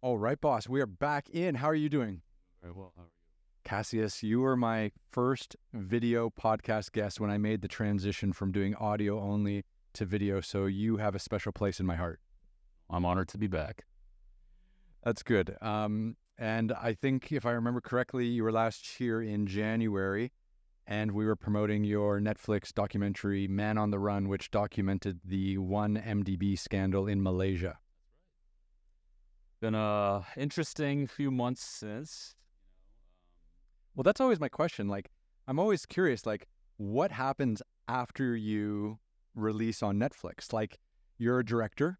All right, boss. We are back in. How are you doing? Very well. How are you? Cassius, you were my first video podcast guest when I made the transition from doing audio only to video, so you have a special place in my heart. I'm honored to be back. That's good. And I think if I remember correctly, you were last here in January, and we were promoting your Netflix documentary, Man on the Run, which documented the 1MDB scandal in Malaysia. Been a interesting few months since. Well, that's always my question. Like, I'm always curious, like, what happens after you release on Netflix? Like, you're a director,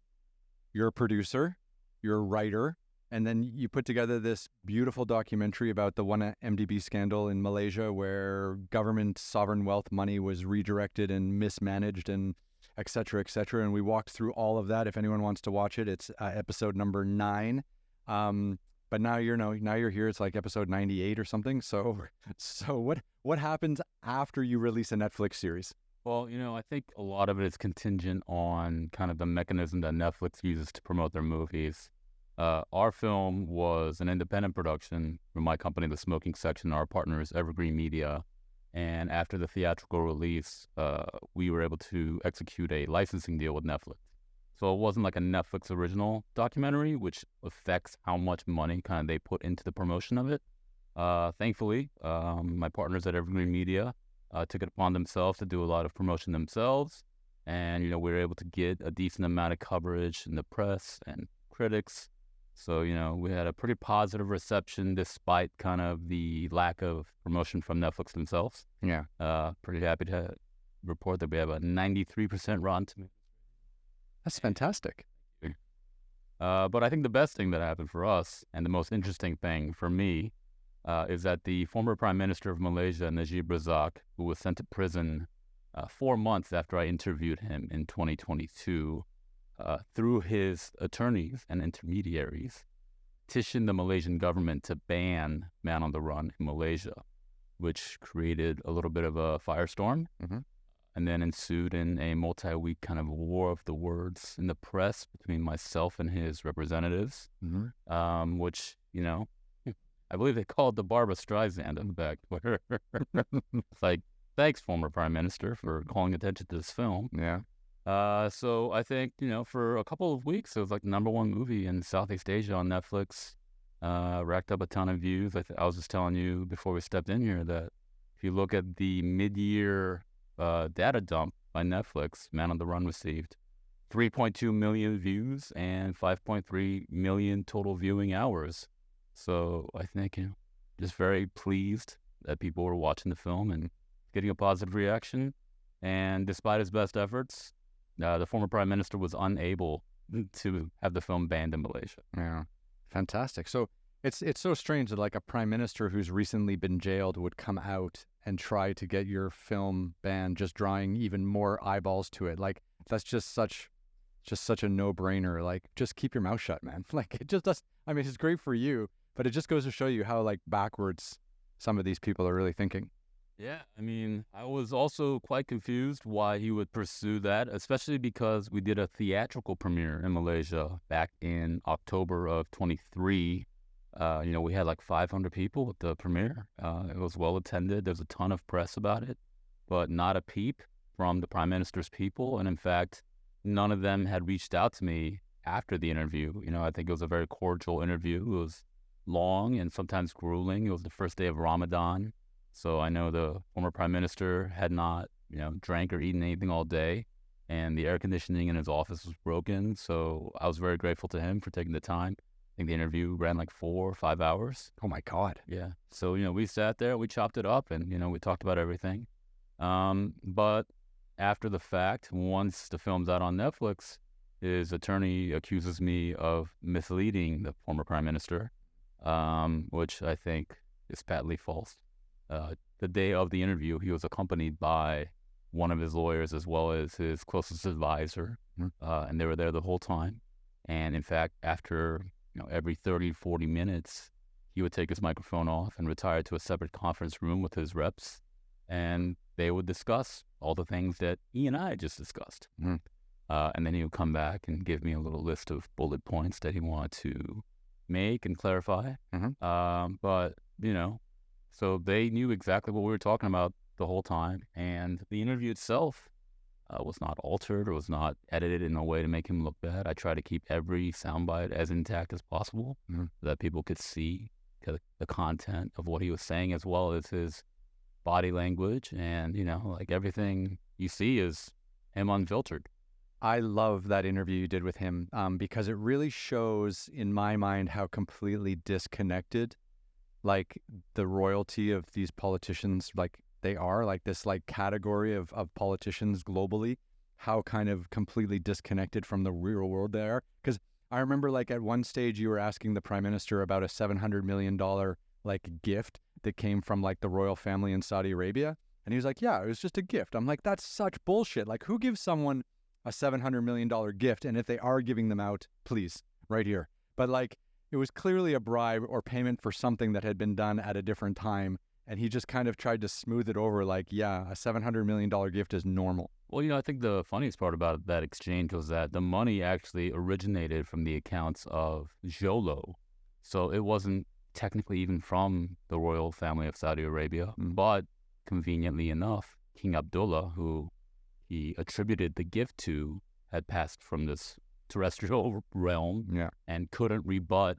you're a producer, you're a writer, and then you put together this beautiful documentary about the 1MDB scandal in Malaysia where government sovereign wealth money was redirected and mismanaged and et cetera, et cetera. And we walked through all of that. If anyone wants to watch it, it's episode number 9. But now you're here. It's like episode 98 or something. So what happens after you release a Netflix series? Well, I think a lot of it is contingent on kind of the mechanism that Netflix uses to promote their movies. Our film was an independent production from my company, The Smoking Section, our partners, Evergreen Media. And after the theatrical release, we were able to execute a licensing deal with Netflix. So it wasn't like a Netflix original documentary, which affects how much money kind of they put into the promotion of it. Thankfully, my partners at Evergreen Media took it upon themselves to do a lot of promotion themselves. And, we were able to get a decent amount of coverage in the press and critics. So, we had a pretty positive reception despite kind of the lack of promotion from Netflix themselves. Yeah. Pretty happy to report that we have a 93% Rotten Tomatoes. That's fantastic. But I think the best thing that happened for us, and the most interesting thing for me, is that the former Prime Minister of Malaysia, Najib Razak, who was sent to prison 4 months after I interviewed him in 2022, through his attorneys and intermediaries, petitioned the Malaysian government to ban Man on the Run in Malaysia, which created a little bit of a firestorm. Mm-hmm. And then ensued in a multi-week kind of war of the words in the press between myself and his representatives, which, I believe they called the Barbra Streisand in the back. It's like, thanks, former Prime Minister, for calling attention to this film. Yeah. So I think, for a couple of weeks, it was like the #1 movie in Southeast Asia on Netflix. Racked up a ton of views. I was just telling you before we stepped in here that if you look at the mid-year data dump by Netflix, Man on the Run received 3.2 million views and 5.3 million total viewing hours. So I think, just very pleased that people were watching the film and getting a positive reaction. And despite his best efforts, the former Prime Minister was unable to have the film banned in Malaysia. Yeah. Fantastic. So it's so strange that like a prime minister who's recently been jailed would come out and try to get your film banned, just drawing even more eyeballs to it. Like, that's just such a no-brainer. Like, just keep your mouth shut, man. Like, it just does. I mean, it's great for you, but it just goes to show you how like backwards some of these people are really thinking. Yeah, I mean, I was also quite confused why he would pursue that, especially because we did a theatrical premiere in Malaysia back in October of 23. We had like 500 people at the premiere. It was well attended. There's a ton of press about it, but not a peep from the Prime Minister's people. And in fact, none of them had reached out to me after the interview. I think it was a very cordial interview. It was long and sometimes grueling. It was the first day of Ramadan. So I know the former Prime Minister had not, drank or eaten anything all day, and the air conditioning in his office was broken. So I was very grateful to him for taking the time. I think the interview ran like 4 or 5 hours. Oh my God. Yeah. So, we sat there, we chopped it up, and, we talked about everything. But after the fact, once the film's out on Netflix, his attorney accuses me of misleading the former Prime Minister, which I think is patently false. The day of the interview, he was accompanied by one of his lawyers as well as his closest advisor, and they were there the whole time. And in fact, after every 30, 40 minutes, he would take his microphone off and retire to a separate conference room with his reps, and they would discuss all the things that he and I just discussed. And then he would come back and give me a little list of bullet points that he wanted to, make and clarify. Mhm. But, so they knew exactly what we were talking about the whole time. And the interview itself was not altered or was not edited in a way to make him look bad. I try to keep every soundbite as intact as possible so that people could see the content of what he was saying as well as his body language. And, like everything you see is him unfiltered. I love that interview you did with him because it really shows, in my mind, how completely disconnected, like, the royalty of these politicians, like, they are, like, this, like, category of politicians globally, how kind of completely disconnected from the real world they are. Because I remember, like, at one stage you were asking the prime minister about a $700 million, like, gift that came from, like, the royal family in Saudi Arabia. And he was like, yeah, it was just a gift. I'm like, that's such bullshit. Like, who gives someone a $700 million gift? And if they are giving them out, please, right here. But, like, it was clearly a bribe or payment for something that had been done at a different time. And he just kind of tried to smooth it over like, yeah, a $700 million gift is normal. Well, I think the funniest part about that exchange was that the money actually originated from the accounts of Jolo. So it wasn't technically even from the royal family of Saudi Arabia, but conveniently enough, King Abdullah, who he attributed the gift to, had passed from this terrestrial realm and couldn't rebut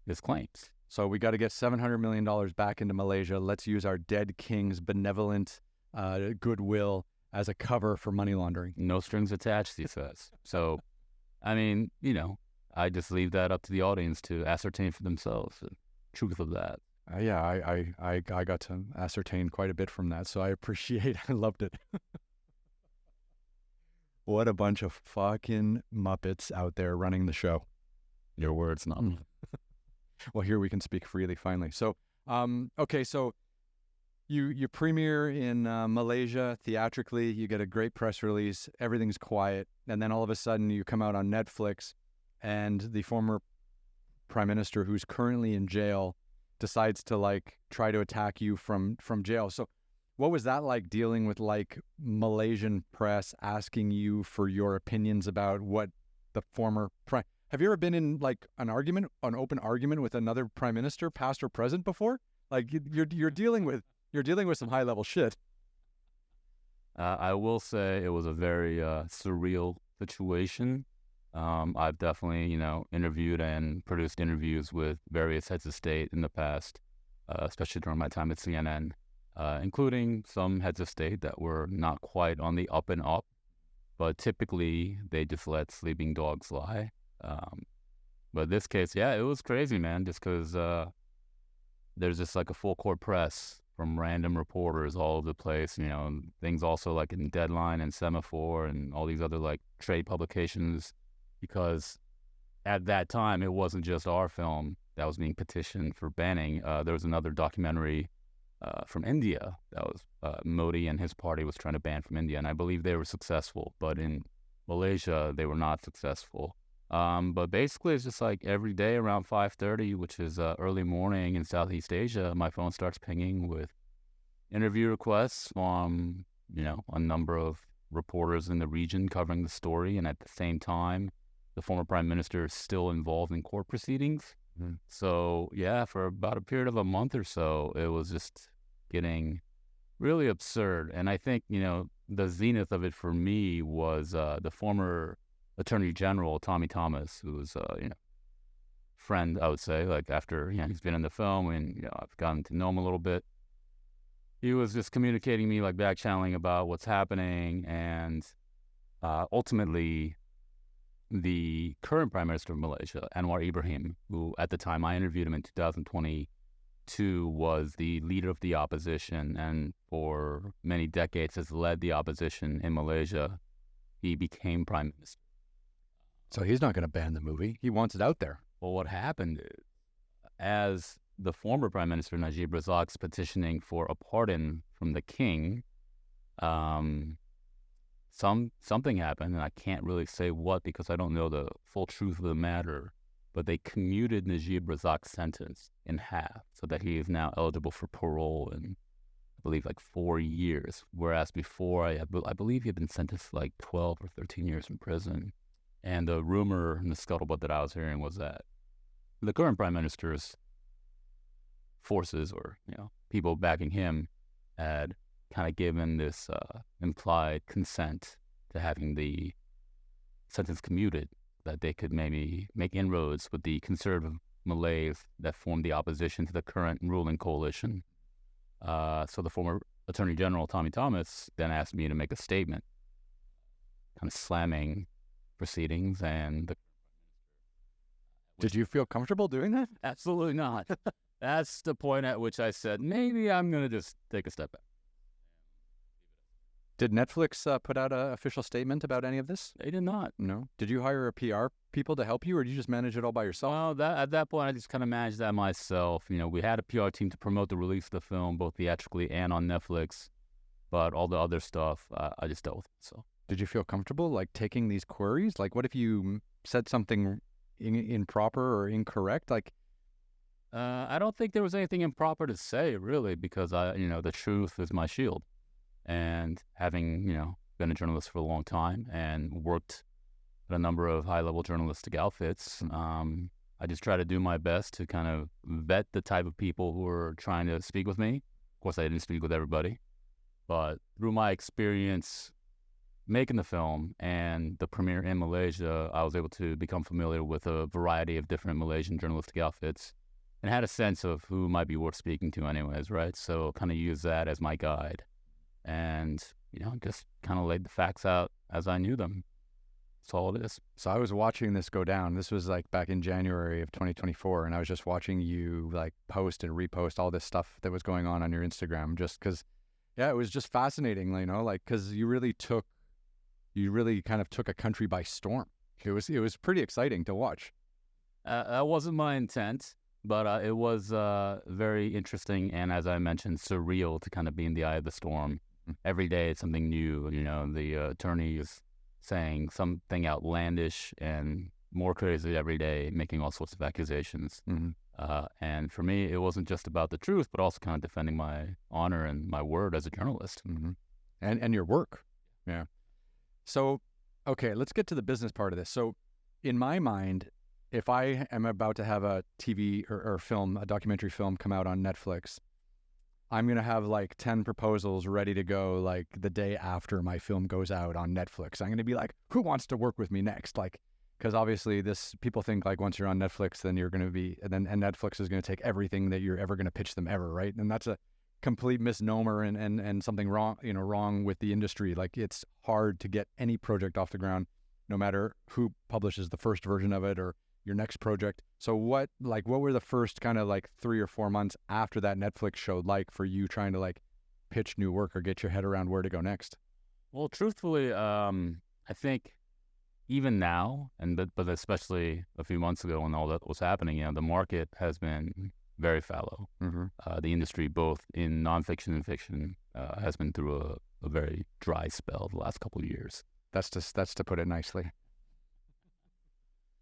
his claims. So we got to get $700 million back into Malaysia. Let's use our dead king's benevolent goodwill as a cover for money laundering. No strings attached, he says. So, I mean, I just leave that up to the audience to ascertain for themselves the truth of that. I got to ascertain quite a bit from that, so I I loved it. What a bunch of fucking Muppets out there running the show. Your words, not mine. Well, here we can speak freely, finally. So, okay, so you premiere in Malaysia theatrically. You get a great press release. Everything's quiet, and then all of a sudden you come out on Netflix, and the former prime minister, who's currently in jail, decides to like try to attack you from jail. So, what was that like, dealing with like Malaysian press asking you for your opinions about what the former prime? Have you ever been in like an open argument with another prime minister, past or present, before? Like you're dealing with some high level shit. I will say it was a very surreal situation. I've definitely, interviewed and produced interviews with various heads of state in the past, especially during my time at CNN, including some heads of state that were not quite on the up and up, but typically they just let sleeping dogs lie. But this case, it was crazy, man, just because there's just like a full court press from random reporters all over the place, things also like in Deadline and Semaphore and all these other like trade publications, because at that time, it wasn't just our film that was being petitioned for banning. There was another documentary from India that was Modi and his party was trying to ban from India, and I believe they were successful, but in Malaysia, they were not successful. But basically, it's just like every day around 5:30, which is early morning in Southeast Asia, my phone starts pinging with interview requests from, a number of reporters in the region covering the story. And at the same time, the former prime minister is still involved in court proceedings. So, for about a period of a month or so, it was just getting really absurd. And I think, the zenith of it for me was the former Attorney General, Tommy Thomas, who was, friend, I would say, like after, he's been in the film and, I've gotten to know him a little bit. He was just communicating me, like back channeling about what's happening. And ultimately, the current Prime Minister of Malaysia, Anwar Ibrahim, who at the time I interviewed him in 2022, was the leader of the opposition and for many decades has led the opposition in Malaysia. He became Prime Minister. So he's not going to ban the movie. He wants it out there. Well, what happened is, as the former Prime Minister Najib Razak's petitioning for a pardon from the king, something happened, and I can't really say what because I don't know the full truth of the matter, but they commuted Najib Razak's sentence in half so that he is now eligible for parole in, I believe, like 4 years, whereas before, I believe he had been sentenced to like 12 or 13 years in prison. And the rumor and the scuttlebutt that I was hearing was that the current prime minister's forces, or people backing him, had kind of given this implied consent to having the sentence commuted, that they could maybe make inroads with the conservative Malays that formed the opposition to the current ruling coalition. So the former Attorney General, Tommy Thomas, then asked me to make a statement kind of slamming proceedings. And Did you feel comfortable doing that? Absolutely not. That's the point at which I said, maybe I'm going to just take a step back. Did Netflix put out an official statement about any of this? They did not. No. Did you hire a PR people to help you, or did you just manage it all by yourself? Well, at that point, I just kind of managed that myself. We had a PR team to promote the release of the film, both theatrically and on Netflix. But all the other stuff, I just dealt with it. So, did you feel comfortable, like, taking these queries? Like, what if you said something improper or incorrect? Like, I don't think there was anything improper to say, really, because the truth is my shield. And having, been a journalist for a long time and worked at a number of high-level journalistic outfits, I just try to do my best to kind of vet the type of people who are trying to speak with me. Of course, I didn't speak with everybody. But through my experience making the film and the premiere in Malaysia, I was able to become familiar with a variety of different Malaysian journalistic outfits and had a sense of who might be worth speaking to anyways, right? So kind of use that as my guide. And, just kind of laid the facts out as I knew them. That's all it is. So I was watching this go down. This was like back in January of 2024. And I was just watching you like post and repost all this stuff that was going on your Instagram, just because, it was just fascinating, because you really kind of took a country by storm. It was pretty exciting to watch. That wasn't my intent. But it was very interesting and, as I mentioned, surreal to kind of be in the eye of the storm. Every day it's something new. The attorney is saying something outlandish and more crazy every day, making all sorts of accusations. And for me, it wasn't just about the truth, but also kind of defending my honor and my word as a journalist. And your work. Yeah. So, okay, let's get to the business part of this. So, in my mind, if I am about to have a TV or film, a documentary film come out on Netflix, I'm going to have like 10 proposals ready to go like the day after my film goes out on Netflix. I'm going to be like, who wants to work with me next? Like, because obviously people think like once you're on Netflix, then you're going to be, and Netflix is going to take everything that you're ever going to pitch them ever, right? And that's a complete misnomer and something wrong with the industry. Like, it's hard to get any project off the ground, no matter who publishes the first version of it or your next project. So what were the first kind of like 3 or 4 months after that Netflix show like for you trying to like pitch new work or get your head around where to go next? Well, truthfully, I think even now, but especially a few months ago when all that was happening, the market has been very fallow. The industry, both in nonfiction and fiction, has been through a very dry spell the last couple of years. That's to put it nicely.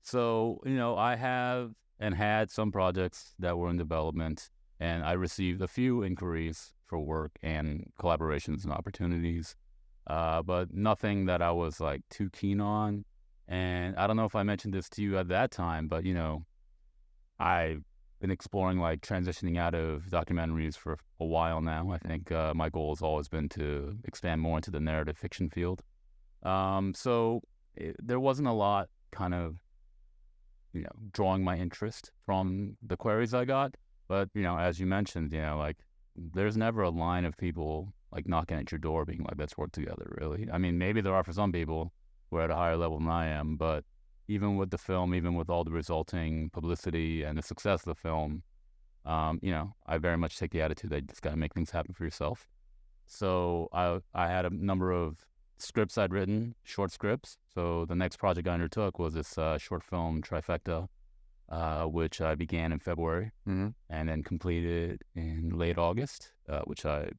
So, I have and had some projects that were in development, and I received a few inquiries for work and collaborations and opportunities, but nothing that I was like too keen on. And I don't know if I mentioned this to you at that time, but, I've been exploring like transitioning out of documentaries for a while now. I think my goal has always been to expand more into the narrative fiction field. So there wasn't a lot kind of drawing my interest from the queries I got. But, as you mentioned, like there's never a line of people like knocking at your door being like, let's work together, really. I mean, maybe there are for some people who are at a higher level than I am, but even with the film, even with all the resulting publicity and the success of the film, I very much take the attitude that you just got to make things happen for yourself. So I had a number of scripts I'd written, short scripts. So the next project I undertook was this short film Trifecta, which I began in February and then completed in late August, which I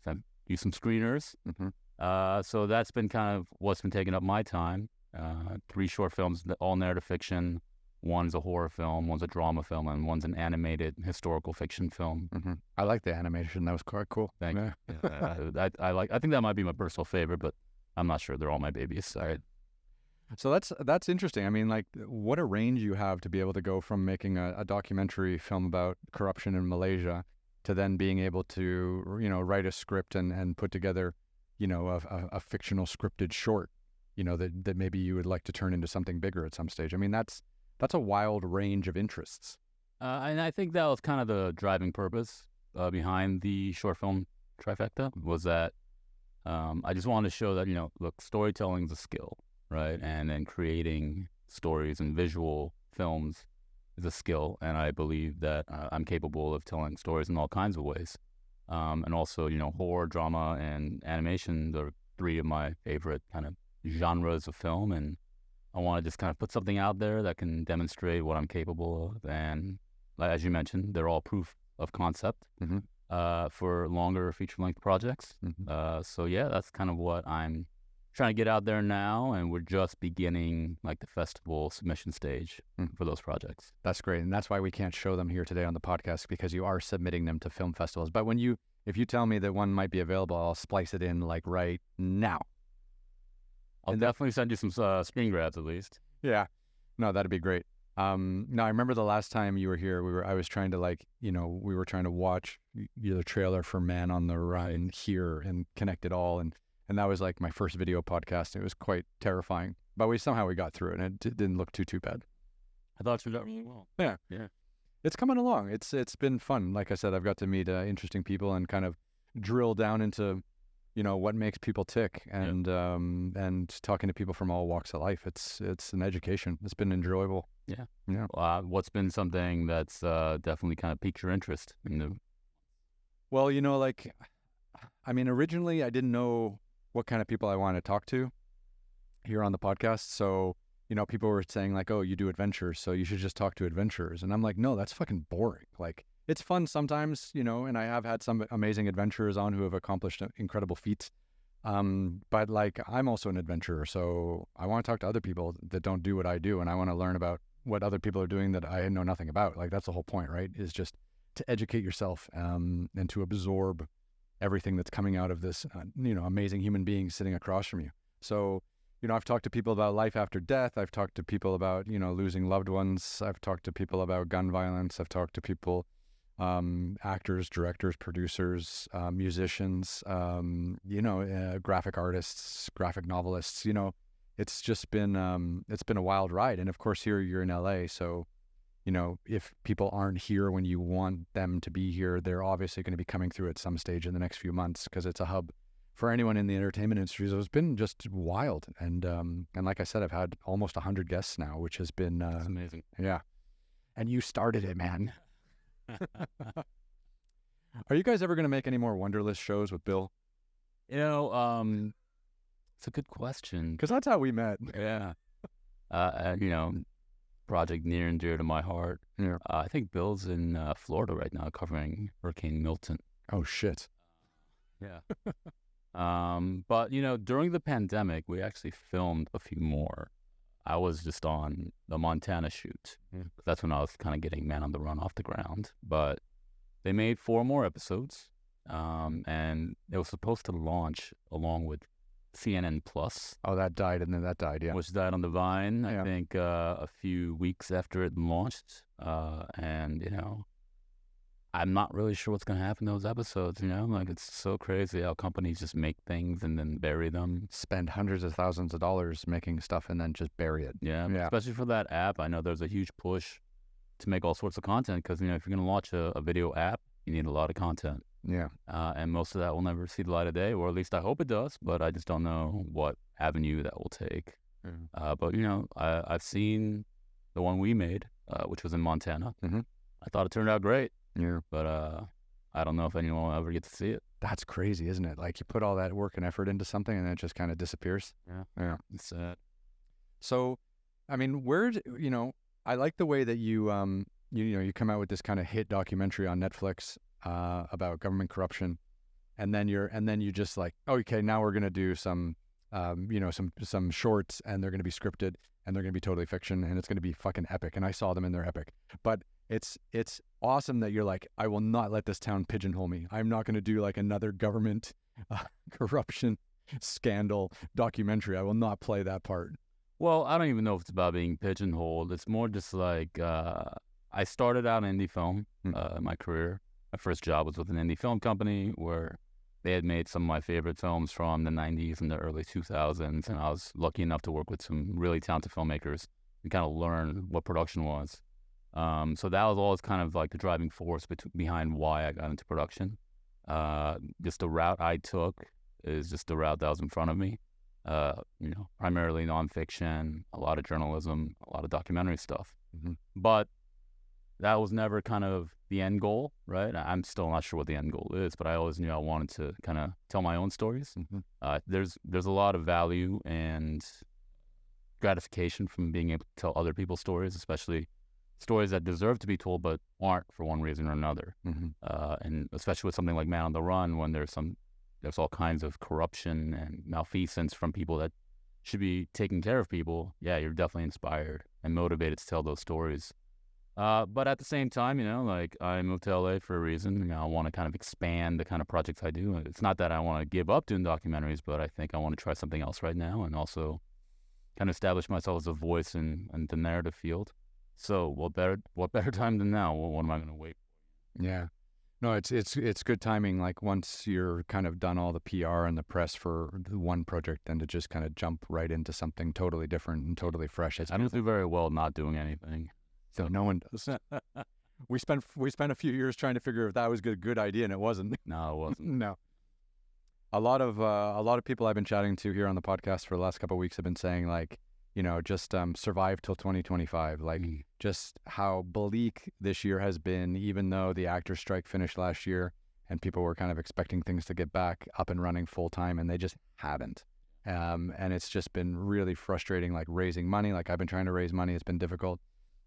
sent you some screeners. So that's been kind of what's been taking up my time. 3 short films, all narrative fiction. One's a horror film, one's a drama film, and one's an animated historical fiction film. I like the animation. That was quite cool. Thank you. I think that might be my personal favorite, but I'm not sure. They're all my babies. So that's interesting. I mean, like, what a range you have to be able to go from making a documentary film about corruption in Malaysia to then being able to, write a script and put together, a fictional scripted short, that maybe you would like to turn into something bigger at some stage. I mean, that's a wild range of interests. And I think that was kind of the driving purpose behind the short film Trifecta, was that I just wanted to show that, look, storytelling is a skill, right? And then creating stories and visual films is a skill. And I believe that I'm capable of telling stories in all kinds of ways. And also, horror, drama, and animation are three of my favorite kind of genres of film. And I want to just kind of put something out there that can demonstrate what I'm capable of. And as you mentioned, they're all proof of concept for longer feature-length projects. So yeah, that's kind of what I'm trying to get out there now, and we're just beginning like the festival submission stage for those projects. That's great, and that's why we can't show them here today on the podcast, because you are submitting them to film festivals. But if you tell me that one might be available, I'll splice it in like right now. I'll definitely send you some screen grabs at least. Yeah, no, that'd be great. No, I remember the last time you were here, I was trying to we were trying to watch the trailer for Man on the Run here and connect it all. And that was like my first video podcast. It was quite terrifying, but we got through it, and it didn't look too bad. I thought you did really well. Yeah. Yeah. It's coming along. It's been fun. Like I said, I've got to meet interesting people and kind of drill down into, what makes people tick, and talking to people from all walks of life. It's an education. It's been enjoyable. Yeah. Yeah. What's been something that's definitely kind of piqued your interest in the... Well, originally I didn't know what kind of people I wanted to talk to here on the podcast. So, people were saying like, oh, you do adventures, so you should just talk to adventurers. And I'm like, no, that's fucking boring. Like, it's fun sometimes, and I have had some amazing adventurers on who have accomplished incredible feats. But like, I'm also an adventurer, so I want to talk to other people that don't do what I do, and I want to learn about what other people are doing that I know nothing about. Like, that's the whole point, right? Is just to educate yourself, and to absorb everything that's coming out of this, amazing human being sitting across from you. So, I've talked to people about life after death. I've talked to people about, losing loved ones. I've talked to people about gun violence. I've talked to people, actors, directors, producers, musicians, graphic artists, graphic novelists. It's just been, it's been a wild ride. And of course, here you're in LA. So, if people aren't here when you want them to be here, they're obviously going to be coming through at some stage in the next few months, because it's a hub for anyone in the entertainment industry. So it's been just wild. And like I said, I've had almost 100 guests now, which has been That's amazing. Yeah. And you started it, man. Are you guys ever going to make any more Wonderlist shows with Bill? It's a good question. Because that's how we met. Yeah. Project near and dear to my heart. Yeah. I think Bill's in Florida right now covering Hurricane Milton. Oh, shit. Yeah. But, during the pandemic, we actually filmed a few more. I was just on the Montana shoot. Yeah. That's when I was kind of getting Man on the Run off the ground. But they made 4 more episodes, and it was supposed to launch along with CNN Plus. Oh, that died, and then that died, yeah. Which died on the vine, Yeah. I think, a few weeks after it launched. And, I'm not really sure what's going to happen in those episodes, Like, it's so crazy how companies just make things and then bury them. Spend hundreds of thousands of dollars making stuff and then just bury it. Yeah. Yeah. Especially for that app. I know there's a huge push to make all sorts of content because, if you're going to launch a video app, you need a lot of content. Yeah. And most of that will never see the light of day, or at least I hope it does, but I just don't know what avenue that will take. But, I've seen the one we made, which was in Montana. Mhm. I thought it turned out great. Yeah. But I don't know if anyone will ever get to see it. That's crazy, isn't it? Like, you put all that work and effort into something and then it just kind of disappears. Yeah. Yeah. It's sad. So, I mean, I like the way that you come out with this kind of hit documentary on Netflix about government corruption, and then you just like, oh, okay, now we're gonna do some shorts, and they're gonna be scripted, and they're gonna be totally fiction, and it's gonna be fucking epic. And I saw them, and they're epic. But it's awesome that you're like, I will not let this town pigeonhole me. I'm not gonna do like another government corruption scandal documentary. I will not play that part. Well, I don't even know if it's about being pigeonholed. It's more just like I started out in indie film in my career. My first job was with an indie film company where they had made some of my favorite films from the 90s and the early 2000s, and I was lucky enough to work with some really talented filmmakers and kind of learn what production was. So that was always kind of like the driving force behind why I got into production. Just the route I took is just the route that was in front of me. Primarily nonfiction, a lot of journalism, a lot of documentary stuff. But that was never kind of the end goal, right? I'm still not sure what the end goal is, but I always knew I wanted to kind of tell my own stories. There's a lot of value and gratification from being able to tell other people's stories, especially stories that deserve to be told but aren't for one reason or another. And especially with something like Man on the Run, when there's all kinds of corruption and malfeasance from people that should be taking care of people. Yeah, you're definitely inspired and motivated to tell those stories. But at the same time, like I moved to LA for a reason. I want to kind of expand the kind of projects I do. It's not that I want to give up doing documentaries, but I think I want to try something else right now and also kind of establish myself as a voice in the narrative field. So what better time than now? What am I going to wait for? Yeah. No, it's good timing. Like once you're kind of done all the PR and the press for the one project, then to just kind of jump right into something totally different and totally fresh. I don't do very well not doing anything. So no one does. We spent a few years trying to figure if that was a good idea, and it wasn't. No, it wasn't. No. A lot of people I've been chatting to here on the podcast for the last couple of weeks have been saying like, just survive till 2025. Like just how bleak this year has been, even though the actors' strike finished last year and people were kind of expecting things to get back up and running full time, and they just haven't. And it's just been really frustrating, like raising money. Like I've been trying to raise money. It's been difficult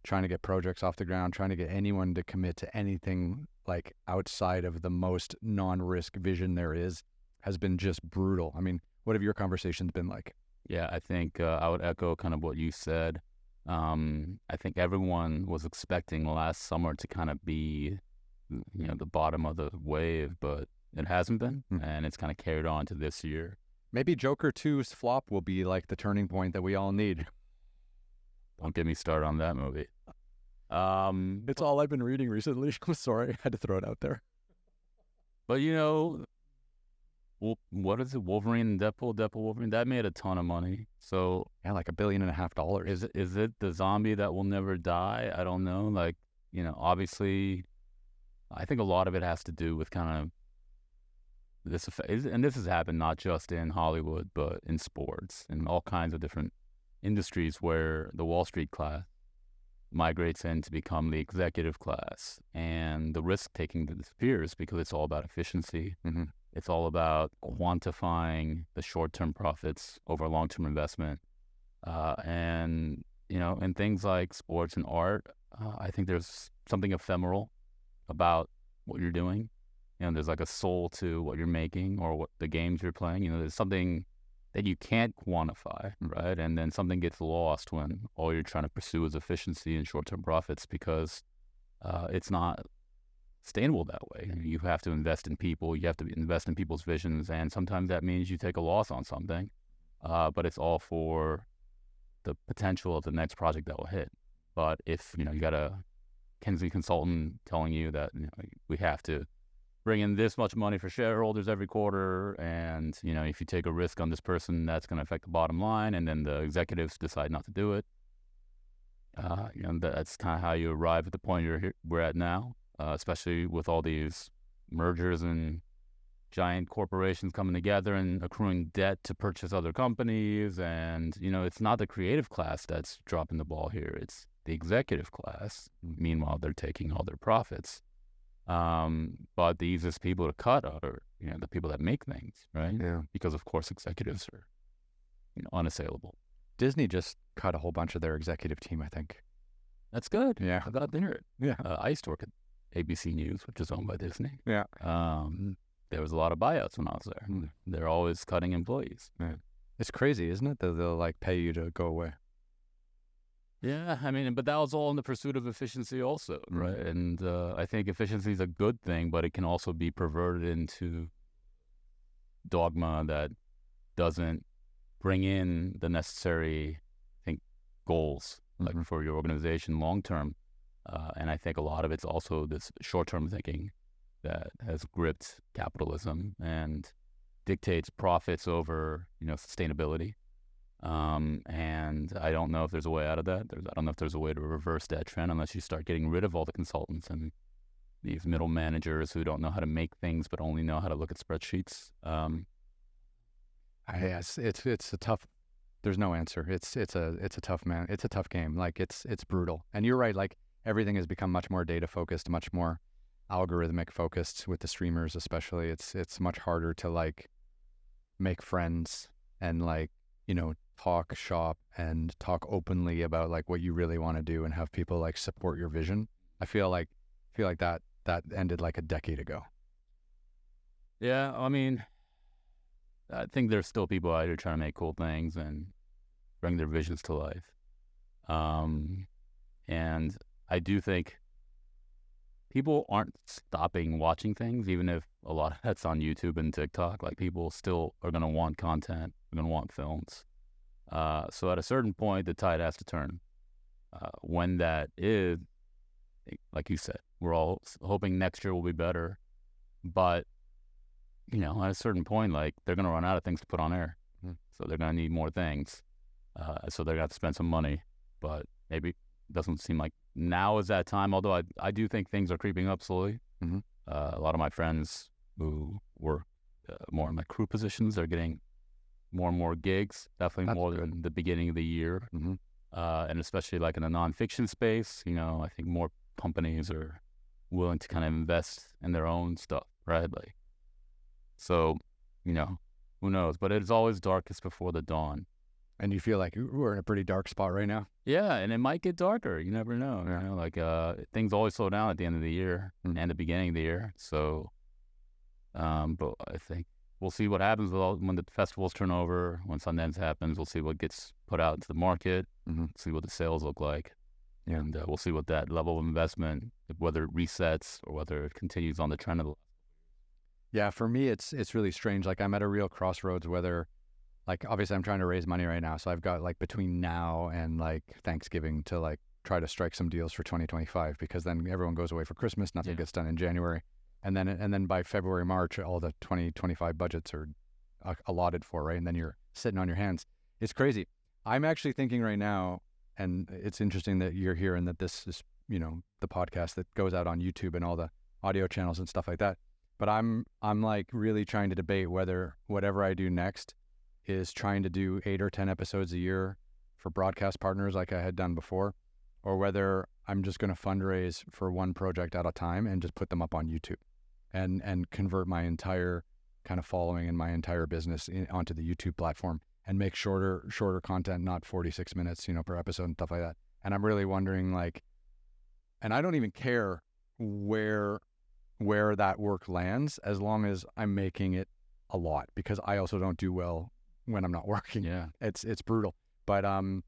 trying to get projects off the ground, trying to get anyone to commit to anything like outside of the most non-risk vision there is, has been just brutal. I mean, what have your conversations been like? Yeah, I think I would echo kind of what you said. I think everyone was expecting last summer to kind of be, the bottom of the wave, but it hasn't been, and it's kind of carried on to this year. Maybe Joker 2's flop will be like the turning point that we all need. Don't get me started on that movie. It's all I've been reading recently. I'm sorry, I had to throw it out there. But what is it? Wolverine and Deadpool Wolverine, that made a ton of money. So yeah, like $1.5 billion. Is it the zombie that will never die? I don't know. Like, obviously, I think a lot of it has to do with kind of this effect, and this has happened not just in Hollywood, but in sports and all kinds of different industries where the Wall Street class migrates in to become the executive class, and the risk taking disappears because it's all about efficiency. It's all about quantifying the short-term profits over long-term investment. And, in things like sports and art, I think there's something ephemeral about what you're doing. There's like a soul to what you're making or what the games you're playing. There's something that you can't quantify, right? And then something gets lost when all you're trying to pursue is efficiency and short-term profits because it's not sustainable that way. You have to invest in people. You have to invest in people's visions, and sometimes that means you take a loss on something, but it's all for the potential of the next project that will hit. But if you got a Kenzie consultant telling you that we have to bring in this much money for shareholders every quarter, and if you take a risk on this person, that's going to affect the bottom line, and then the executives decide not to do it. That's kind of how you arrive at the point we're at now. Especially with all these mergers and giant corporations coming together and accruing debt to purchase other companies. And, it's not the creative class that's dropping the ball here. It's the executive class. Meanwhile, they're taking all their profits. But the easiest people to cut are, the people that make things, right? Yeah. Because, of course, executives are, unassailable. Disney just cut a whole bunch of their executive team, I think. That's good. Yeah. I got to hear it. Yeah. I used to work at ABC News, which is owned by Disney. Yeah. There was a lot of buyouts when I was there. They're always cutting employees. Yeah. It's crazy, isn't it? That they'll like pay you to go away. Yeah, I mean, but that was all in the pursuit of efficiency also, right? And I think efficiency is a good thing, but it can also be perverted into dogma that doesn't bring in the necessary goals, like for your organization long term. And I think a lot of it's also this short-term thinking that has gripped capitalism and dictates profits over, sustainability. And I don't know if there's a way out of that. I don't know if there's a way to reverse that trend unless you start getting rid of all the consultants and these middle managers who don't know how to make things but only know how to look at spreadsheets. Yes, it's a tough. There's no answer. It's a tough man. It's a tough game. Like it's brutal. And you're right. Like everything has become much more data focused, much more algorithmic focused with the streamers, especially. It's much harder to like make friends and like, talk shop and talk openly about like what you really want to do and have people like support your vision. I feel like that ended like a decade ago. Yeah, I mean, I think there's still people out here trying to make cool things and bring their visions to life. And I do think people aren't stopping watching things, even if a lot of that's on YouTube and TikTok. Like people still are going to want content, they're going to want films. So at a certain point, the tide has to turn. When that is, like you said, we're all hoping next year will be better. But, at a certain point, like they're going to run out of things to put on air. So they're going to need more things. So they're going to have to spend some money. But maybe it doesn't seem like now is that time, although I do think things are creeping up slowly. A lot of my friends who work more in my crew positions are getting more and more gigs, definitely That's more good. than the beginning of the year. And especially like in the nonfiction space, I think more companies are willing to kind of invest in their own stuff, right? Like, so, who knows? But it's always darkest before the dawn. And you feel like we're in a pretty dark spot right now. Yeah, and it might get darker. You never know. Like things always slow down at the end of the year and the beginning of the year. So, but I think we'll see what happens when the festivals turn over, when Sundance happens. We'll see what gets put out into the market, see what the sales look like. Yeah. And we'll see what that level of investment, whether it resets or whether it continues on the trend of the. Yeah, for me, it's really strange. Like I'm at a real crossroads, whether like obviously I'm trying to raise money right now. So I've got like between now and like Thanksgiving to like try to strike some deals for 2025, because then everyone goes away for Christmas. Nothing gets done in January. And then by February, March, all the 2025 budgets are allotted for, right? And then you're sitting on your hands. It's crazy. I'm actually thinking right now, and it's interesting that you're here and that this is, the podcast that goes out on YouTube and all the audio channels and stuff like that. But I'm like really trying to debate whether whatever I do next is trying to do 8 or 10 episodes a year for broadcast partners like I had done before, or whether I'm just going to fundraise for one project at a time and just put them up on YouTube and convert my entire kind of following and my entire business onto the YouTube platform and make shorter content, not 46 minutes, per episode and stuff like that. And I'm really wondering like, and I don't even care where that work lands as long as I'm making it a lot, because I also don't do well when I'm not working. Yeah. It's brutal. But I'm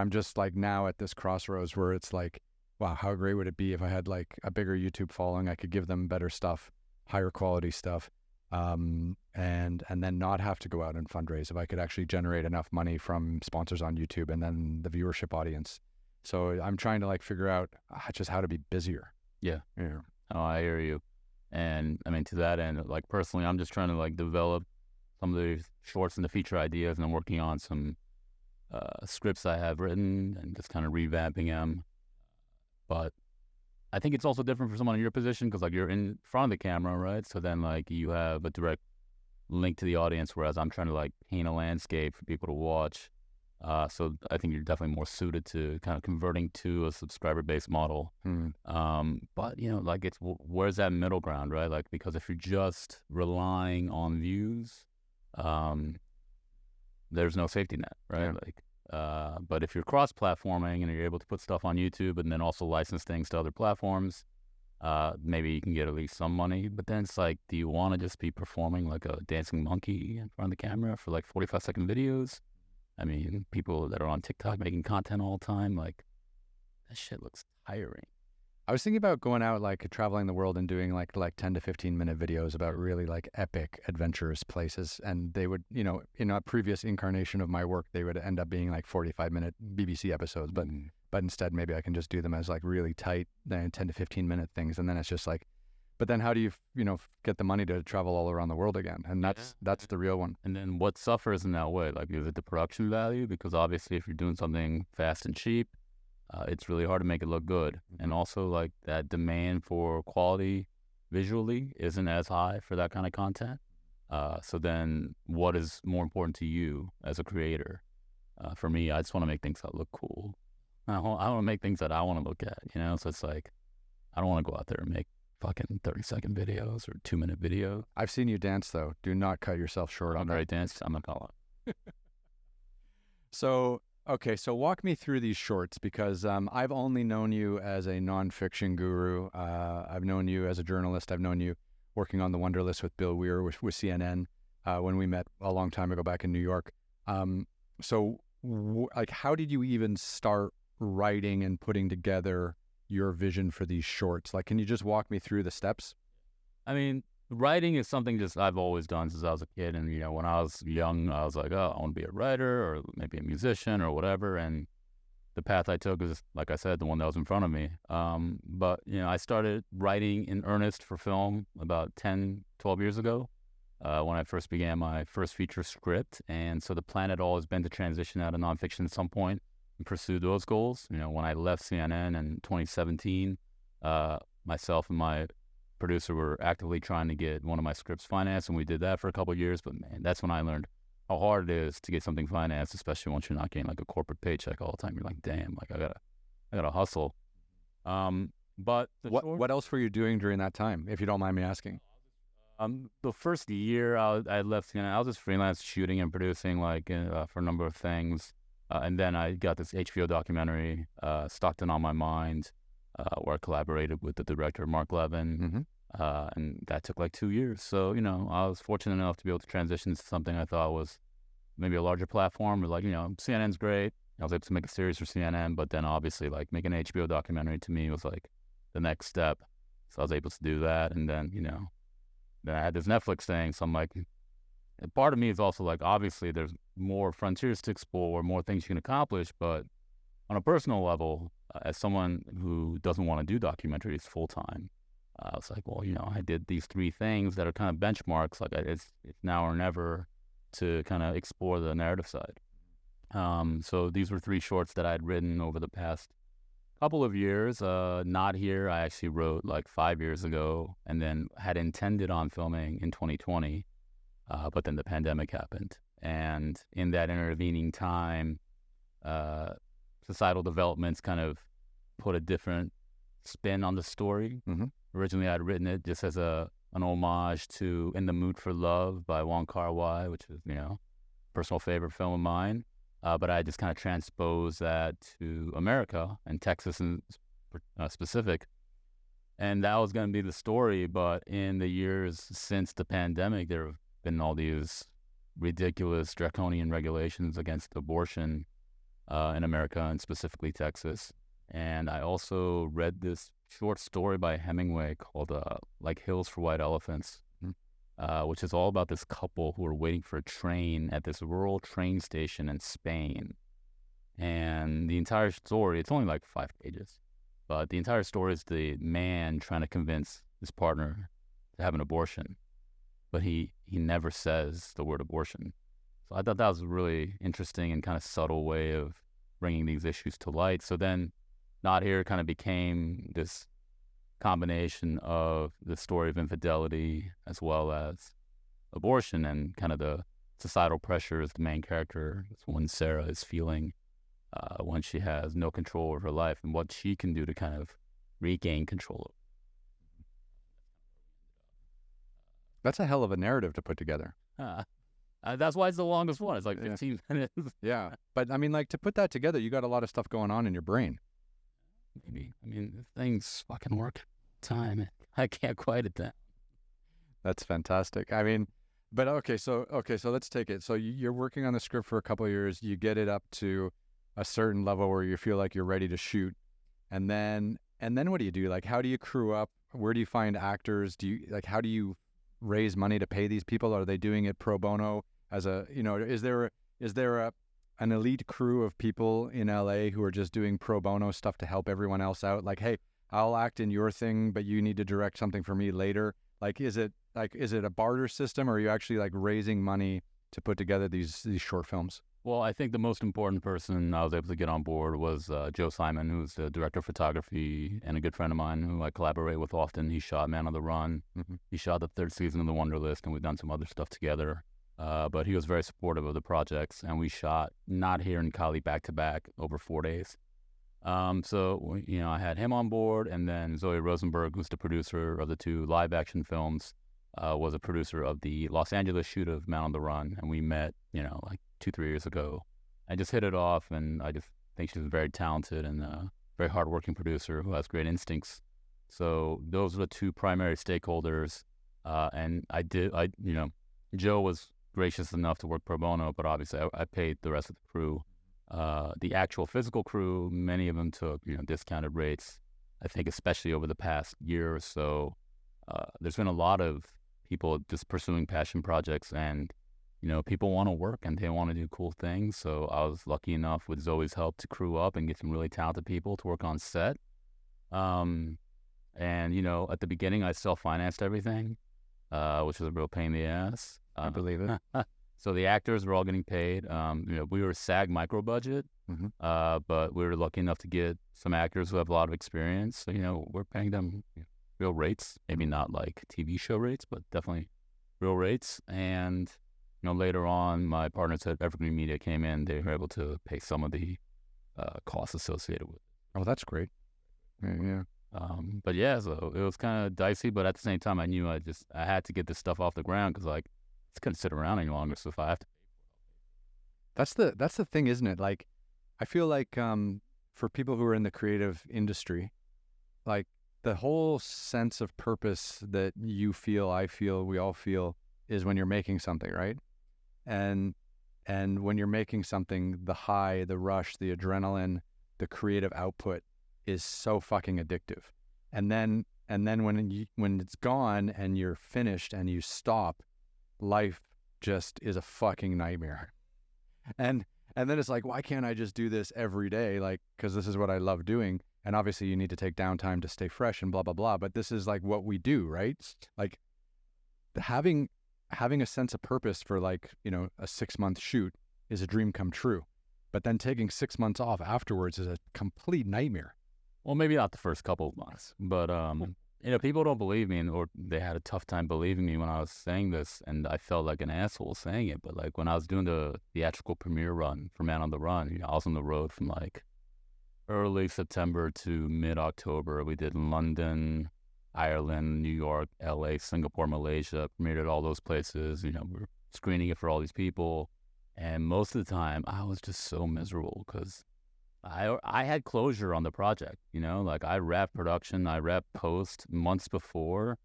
just like now at this crossroads where it's like, wow, how great would it be if I had like a bigger YouTube following? I could give them better stuff, higher quality stuff, and then not have to go out and fundraise. If I could actually generate enough money from sponsors on YouTube and then the viewership audience. So I'm trying to like figure out just how to be busier. Yeah. Yeah. Oh, I hear you. And I mean, to that end, like personally, I'm just trying to like develop some of the shorts and the feature ideas, and I'm working on some scripts I have written and just kind of revamping them. But I think it's also different for someone in your position, because like you're in front of the camera, right? So then like you have a direct link to the audience, whereas I'm trying to like paint a landscape for people to watch. So I think you're definitely more suited to kind of converting to a subscriber-based model. But like where's that middle ground, right? Like, because if you're just relying on views, there's no safety net, right? Yeah. But if you're cross-platforming and you're able to put stuff on YouTube and then also license things to other platforms, maybe you can get at least some money. But then it's like, do you want to just be performing like a dancing monkey in front of the camera for like 45-second videos? I mean, people that are on TikTok making content all the time, like, that shit looks tiring. I was thinking about going out, like traveling the world and doing like 10 to 15 minute videos about really like epic adventurous places. And they would, in a previous incarnation of my work, they would end up being like 45-minute BBC episodes. But instead, maybe I can just do them as like really tight 10 to 15 minute things. And then it's just like, but then how do you, get the money to travel all around the world again? And that's the real one. And then what suffers in that way? Like, is it the production value? Because obviously if you're doing something fast and cheap, it's really hard to make it look good. And also like that demand for quality visually isn't as high for that kind of content. So then what is more important to you as a creator? For me, I just want to make things that look cool. I want to make things that I want to look at, So it's like, I don't want to go out there and make fucking 30-second videos or 2-minute videos. I've seen you dance though. Do not cut yourself short on that. Great dance. I'm not gonna lie. So walk me through these shorts, because I've only known you as a nonfiction guru. I've known you as a journalist. I've known you working on The Wonderlist with Bill Weir with CNN when we met a long time ago back in New York. Like, how did you even start writing and putting together your vision for these shorts? Like, can you just walk me through the steps? I mean, writing is something just I've always done since I was a kid. And, when I was young, I was like, oh, I want to be a writer or maybe a musician or whatever. And the path I took is, like I said, the one that was in front of me. But, I started writing in earnest for film about 10, 12 years ago when I first began my first feature script. And so the plan had always been to transition out of nonfiction at some point and pursue those goals. When I left CNN in 2017, myself and my producer were actively trying to get one of my scripts financed, and we did that for a couple of years. But man, that's when I learned how hard it is to get something financed, especially once you're not getting like a corporate paycheck all the time. You're like, damn, like I gotta hustle. But what else were you doing during that time, if you don't mind me asking? The first year I left, I was just freelance shooting and producing for a number of things. And then I got this HBO documentary, Stockton on My Mind, where I collaborated with the director, Mark Levin. And that took like 2 years. So, I was fortunate enough to be able to transition to something I thought was maybe a larger platform. But like, CNN's great. I was able to make a series for CNN, but then obviously like making an HBO documentary to me was like the next step. So I was able to do that. And then, then I had this Netflix thing. So I'm like, part of me is also like, obviously there's more frontiers to explore, more things you can accomplish. But on a personal level, as someone who doesn't want to do documentaries full time, I was like, well, I did these 3 things that are kind of benchmarks. Like it's now or never to kind of explore the narrative side. So these were 3 shorts that I had written over the past couple of years. Not Here, I actually wrote like 5 years ago, and then had intended on filming in 2020. But then the pandemic happened. And in that intervening time, societal developments kind of put a different spin on the story. Originally, I'd written it just as an homage to In the Mood for Love by Wong Kar-wai, which is, personal favorite film of mine. But I just kind of transposed that to America and Texas in specific. And that was going to be the story. But in the years since the pandemic, there have been all these ridiculous draconian regulations against abortion in America and specifically Texas. And I also read this short story by Hemingway called Like Hills for White Elephants, which is all about this couple who are waiting for a train at this rural train station in Spain. And the entire story, it's only like 5 pages, but the entire story is the man trying to convince his partner to have an abortion, but he never says the word abortion. So I thought that was a really interesting and kind of subtle way of bringing these issues to light. So then Not Here kind of became this combination of the story of infidelity as well as abortion and kind of the societal pressures the main character, this one Sarah, is feeling when she has no control over her life and what she can do to kind of regain control. That's a hell of a narrative to put together. That's why it's the longest one. It's like 15 minutes. Yeah. But I mean, like, to put that together, you got a lot of stuff going on in your brain. Maybe. I mean, things fucking work time. I can't quiet it down. That's fantastic. I mean, but okay, so let's take it. So you're working on the script for a couple of years. You get it up to a certain level where you feel like you're ready to shoot. And then And then what do you do? Like, how do you crew up? Where do you find actors? How do you raise money to pay these people? Are they doing it pro bono as a, is there an elite crew of people in LA who are just doing pro bono stuff to help everyone else out? Like, hey, I'll act in your thing, but you need to direct something for me later. Like, is it a barter system, or are you actually like raising money to put together these short films? Well, I think the most important person I was able to get on board was Joe Simon, who's the director of photography and a good friend of mine who I collaborate with often. He shot Man on the Run. Mm-hmm. He shot the third season of The Wonderlist, and we've done some other stuff together. But he was very supportive of the projects, and we shot not here in Cali back-to-back over 4 days. So, I had him on board, and then Zoe Rosenberg, who's the producer of the 2 live-action films, was a producer of the Los Angeles shoot of Man on the Run, and we met, like 2-3 years ago. I just hit it off, and I just think she's a very talented and very hardworking producer who has great instincts. So those are the 2 primary stakeholders, and Joe was gracious enough to work pro bono, but obviously I paid the rest of the crew. The actual physical crew, many of them took discounted rates. I think especially over the past year or so, there's been a lot of people just pursuing passion projects, and people want to work and they want to do cool things. So I was lucky enough with Zoe's help to crew up and get some really talented people to work on set. And at the beginning I self-financed everything, which was a real pain in the ass. I believe it. So the actors were all getting paid. We were SAG micro budget, Mm-hmm. but we were lucky enough to get some actors who have a lot of experience. So, we're paying them real rates, maybe not like TV show rates, but definitely real rates. And, later on, my partners at Evergreen Media came in. They were able to pay some of the costs associated with it. Oh, that's great. Yeah. But yeah, so it was kind of dicey, but at the same time, I knew I had to get this stuff off the ground because like, I couldn't sit around any longer. So if I have to, That's the thing, isn't it? Like, I feel like for people who are in the creative industry, like the whole sense of purpose that you feel, I feel, we all feel is when you're making something, right? And when you're making something, the high, the rush, the adrenaline, the creative output is so fucking addictive. And then when it's gone and you're finished and you stop, life just is a fucking nightmare. And then it's like, why can't I just do this every day? Like, because this is what I love doing. And obviously you need to take downtime to stay fresh and blah, blah, blah. But this is like what we do, right? Like having a sense of purpose for like, a 6-month shoot is a dream come true. But then taking 6 months off afterwards is a complete nightmare. well, maybe not the first couple of months, but people don't believe me, or they had a tough time believing me when I was saying this, and I felt like an asshole saying it. But like when I was doing the theatrical premiere run for Man on the Run, I was on the road from like early September to mid-October. We did London, Ireland, New York, LA, Singapore, Malaysia, premiered at all those places. We're screening it for all these people. And most of the time, I was just so miserable because I had closure on the project, like I wrapped production, I wrapped post months before.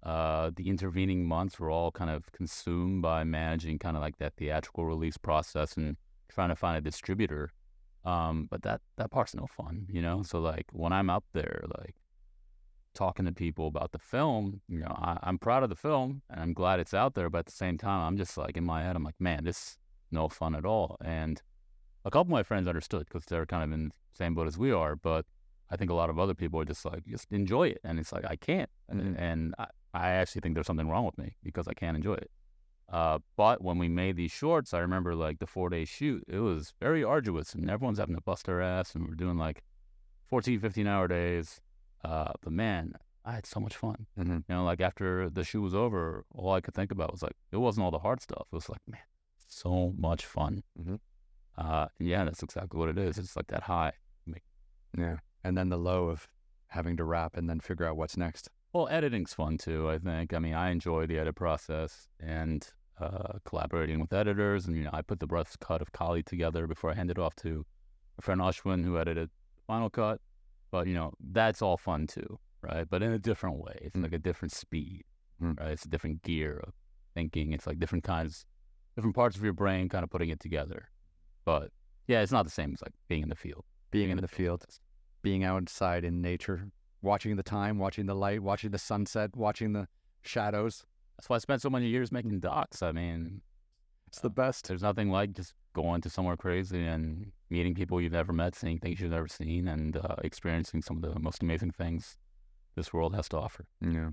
The intervening months were all kind of consumed by managing kind of like that theatrical release process and trying to find a distributor. But that part's no fun, So like when I'm up there, like talking to people about the film, I'm proud of the film and I'm glad it's out there. But at the same time, I'm just like in my head, I'm like, man, this is no fun at all. And a couple of my friends understood because they're kind of in the same boat as we are. But I think a lot of other people are just like, just enjoy it. And it's like, I can't. Mm-hmm. And I actually think there's something wrong with me because I can't enjoy it. But when we made these shorts, I remember like the 4-day shoot, it was very arduous and everyone's having to bust their ass and we're doing like 14, 15-hour days. But man, I had so much fun. Mm-hmm. Like after the shoot was over, all I could think about was like, it wasn't all the hard stuff. It was like, man, so much fun. Mm-hmm. Yeah, that's exactly what it is. It's like that high. Yeah. And then the low of having to wrap and then figure out what's next. Well, editing's fun too, I think. I mean, I enjoy the edit process and collaborating with editors. And, I put the rough cut of Kali together before I hand it off to a friend Ashwin who edited the final cut. But, that's all fun too, right? But in a different way. It's like a different speed, right? It's a different gear of thinking. It's like different parts of your brain kind of putting it together. But yeah, it's not the same as like being in the field. Being in the field, being outside in nature. watching the time, watching the light, watching the sunset, watching the shadows. That's why I spent so many years making docs. I mean, It's the best. there's nothing like just going to somewhere crazy and meeting people you've never met, seeing things you've never seen, and experiencing some of the most amazing things this world has to offer. Yeah.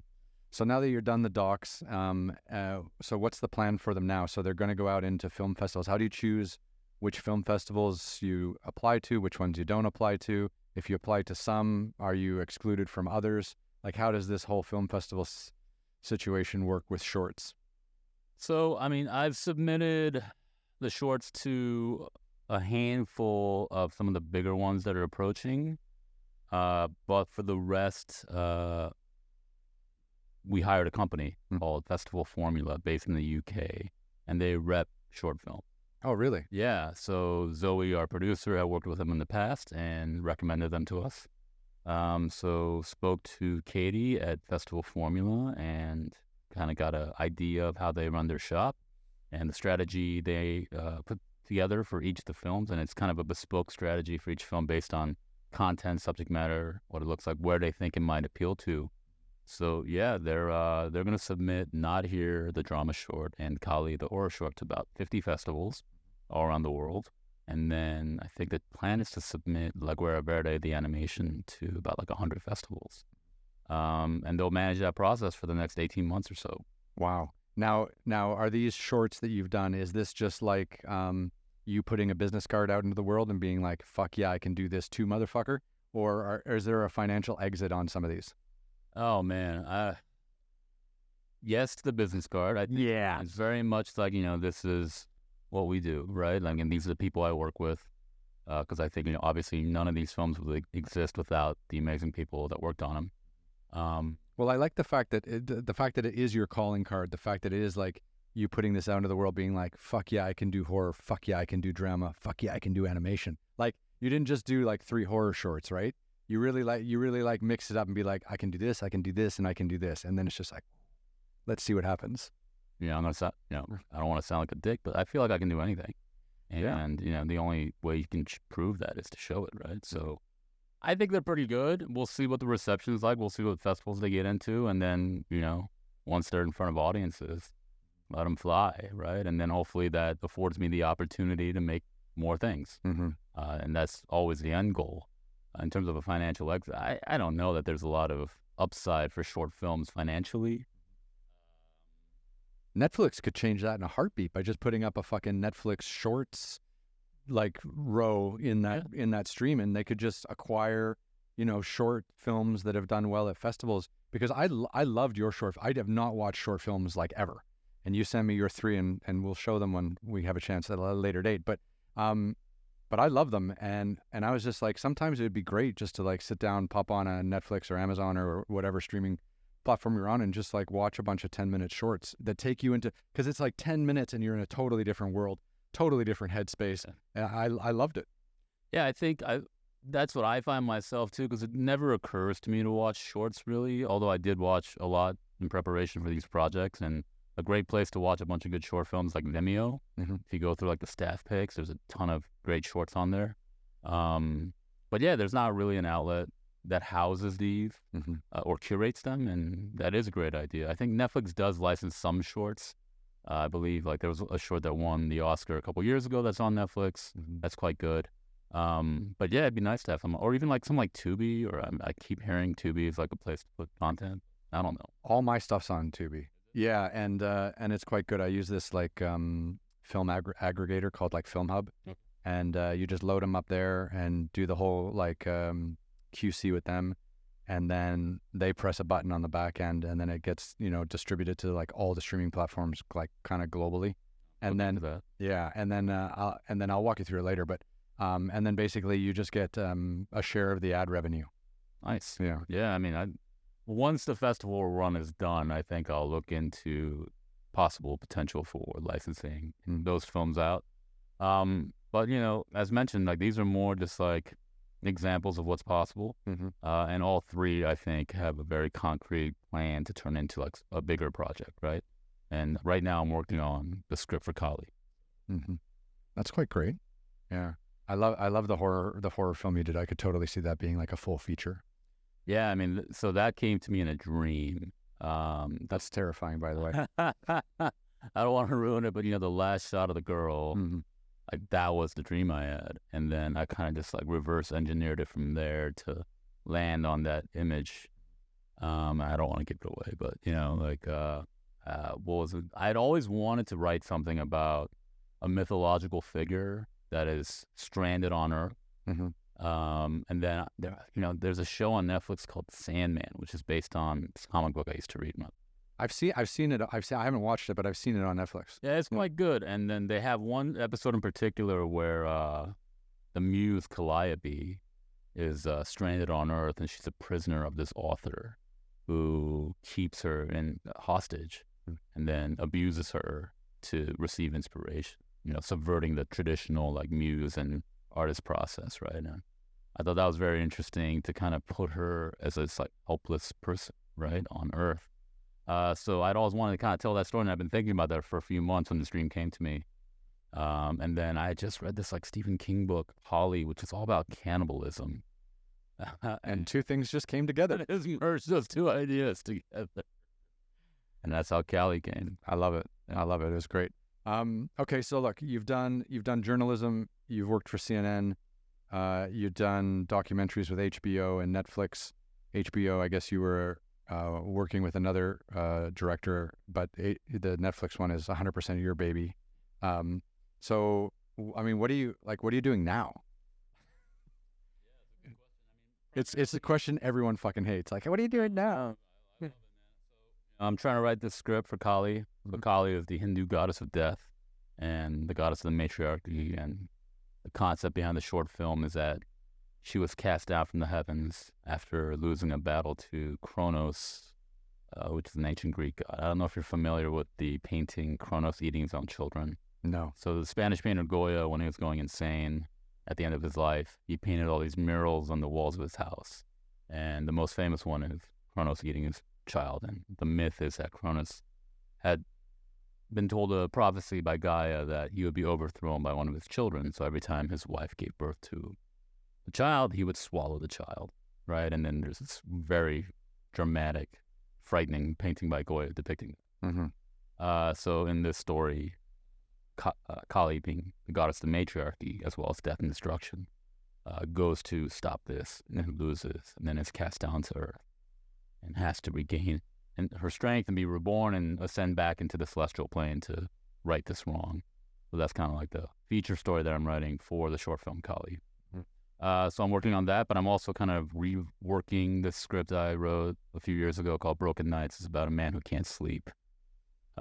So now that you're done the docs, so what's the plan for them now? So they're going to go out into film festivals. How do you choose which film festivals you apply to, which ones you don't apply to? If you apply to some, are you excluded from others? Like, how does this whole film festival situation work with shorts? So, I mean, I've submitted the shorts to a handful of some of the bigger ones that are approaching. But for the rest, we hired a company called Festival Formula based in the UK, and they rep short film. Oh, really? Yeah. So Zoe, our producer, had worked with them in the past and recommended them to us. So spoke to Katie at Festival Formula and kind of got an idea of how they run their shop and the strategy they put together for each of the films. And it's kind of a bespoke strategy for each film based on content, subject matter, what it looks like, where they think it might appeal to. So yeah, they're going to submit Not Here, the drama short, and Kali, the horror short, to about 50 festivals all around the world. And then I think the plan is to submit La Guerra Verde, the animation, to about like 100 festivals. And they'll manage that process for the next 18 months or so. Wow. Now, are these shorts that you've done, is this just like you putting a business card out into the world and being like, fuck yeah, I can do this too, motherfucker? Or is there a financial exit on some of these? Oh, man. Yes to the business card. I think it's very much like, this is what we do, right? Like, and these are the people I work with. Because I think, obviously none of these films would exist without the amazing people that worked on them. Well, I like the fact that it is your calling card, the fact that it is like you putting this out into the world being like, fuck yeah, I can do horror, fuck yeah, I can do drama, fuck yeah, I can do animation. Like, you didn't just do like 3 horror shorts, right? You really like mix it up and be like, I can do this, and I can do this. And then it's just like, let's see what happens. Yeah, I'm going to I don't want to sound like a dick, but I feel like I can do anything. And, the only way you can prove that is to show it, right? So I think they're pretty good. We'll see what the reception is like. We'll see what festivals they get into. And then, once they're in front of audiences, let them fly, right? And then hopefully that affords me the opportunity to make more things. Mm-hmm. And that's always the end goal. In terms of a financial exit, I don't know that there's a lot of upside for short films financially. Netflix could change that in a heartbeat by just putting up a fucking Netflix shorts like row in that stream, and they could just acquire, short films that have done well at festivals. Because I loved your short. I have not watched short films like ever, and you send me your 3, and we'll show them when we have a chance at a later date. But I love them, and I was just like, sometimes it would be great just to like sit down, pop on a Netflix or Amazon or whatever streaming platform you're on, and just like watch a bunch of 10-minute shorts that take you into, because it's like 10 minutes and you're in a totally different world, totally different headspace. And I loved it. Yeah, I think that's what I find myself too, because it never occurs to me to watch shorts really, although I did watch a lot in preparation for these projects. And a great place to watch a bunch of good short films like Vimeo. Mm-hmm. If you go through like the staff picks, there's a ton of great shorts on there. But yeah, there's not really an outlet that houses these or curates them, and that is a great idea. I think Netflix does license some shorts. I believe like there was a short that won the Oscar a couple years ago that's on Netflix. That's quite good. But yeah, it'd be nice to have some, or even like some like Tubi, or I keep hearing Tubi is like a place to put content. I don't know. All my stuff's on Tubi. Yeah, and it's quite good. I use this like film aggregator called like Film Hub, and you just load them up there and do the whole like QC with them, and then they press a button on the back end, and then it gets distributed to like all the streaming platforms, like kind of globally. And then I'll walk you through it later, but and then basically you just get a share of the ad revenue. Nice. Yeah. I mean, once the festival run is done, I think I'll look into possible potential for licensing those films out. But as mentioned, like these are more just like examples of what's possible. And all 3, I think, have a very concrete plan to turn into like a bigger project, right? And right now I'm working on the script for Kali. That's quite great. Yeah. I love the horror film you did. I could totally see that being like a full feature. Yeah, I mean, so that came to me in a dream. That's terrifying, by the way. I don't want to ruin it, but the last shot of the girl, Mhm. like that was the dream I had, and then I kind of just like reverse engineered it from there to land on that image. I don't want to give it away, but what was it? I'd always wanted to write something about a mythological figure that is stranded on Earth. Mhm. And then there's a show on Netflix called Sandman, which is based on this comic book I used to read. I've seen it. I haven't watched it, but I've seen it on Netflix. Yeah, it's quite good. And then they have one episode in particular where the muse Calliope is stranded on Earth, and she's a prisoner of this author who keeps her in hostage and then abuses her to receive inspiration. Subverting the traditional like muse and artist process, right? And I thought that was very interesting to kind of put her as this like helpless person, right, on Earth. So I'd always wanted to kind of tell that story, and I've been thinking about that for a few months when this dream came to me. And then I had just read this like Stephen King book, Holly, which is all about cannibalism. And two things just came together. It merged those two ideas together. And that's how Cali came. I love it. I love it. It was great. Okay, so look, you've done journalism. You've worked for CNN. You've done documentaries with HBO and Netflix. HBO, I guess you were working with another director, but the Netflix one is 100% your baby. So, I mean, what are you doing now? It's a question everyone fucking hates. Like, what are you doing now? I'm trying to write this script for Kali. The Kali is the Hindu goddess of death and the goddess of the matriarchy. And the concept behind the short film is that she was cast down from the heavens after losing a battle to Kronos, which is an ancient Greek god. I don't know if you're familiar with the painting Kronos eating his own children. No. So the Spanish painter Goya, when he was going insane at the end of his life, he painted all these murals on the walls of his house. And the most famous one is Kronos eating his child. And the myth is that Kronos had been told a prophecy by Gaia that he would be overthrown by one of his children. So every time his wife gave birth to the child, he would swallow the child, right? And then there's this very dramatic, frightening painting by Goya depicting it. Mm-hmm. So in this story, Kali, being the goddess of the matriarchy, as well as death and destruction, goes to stop this, and then loses, and then is cast down to Earth, and has to regain her strength and be reborn and ascend back into the celestial plane to right this wrong. So that's kind of like the feature story that I'm writing for the short film Kali. So I'm working on that, but I'm also kind of reworking the script I wrote a few years ago called Broken Nights. It's about a man who can't sleep.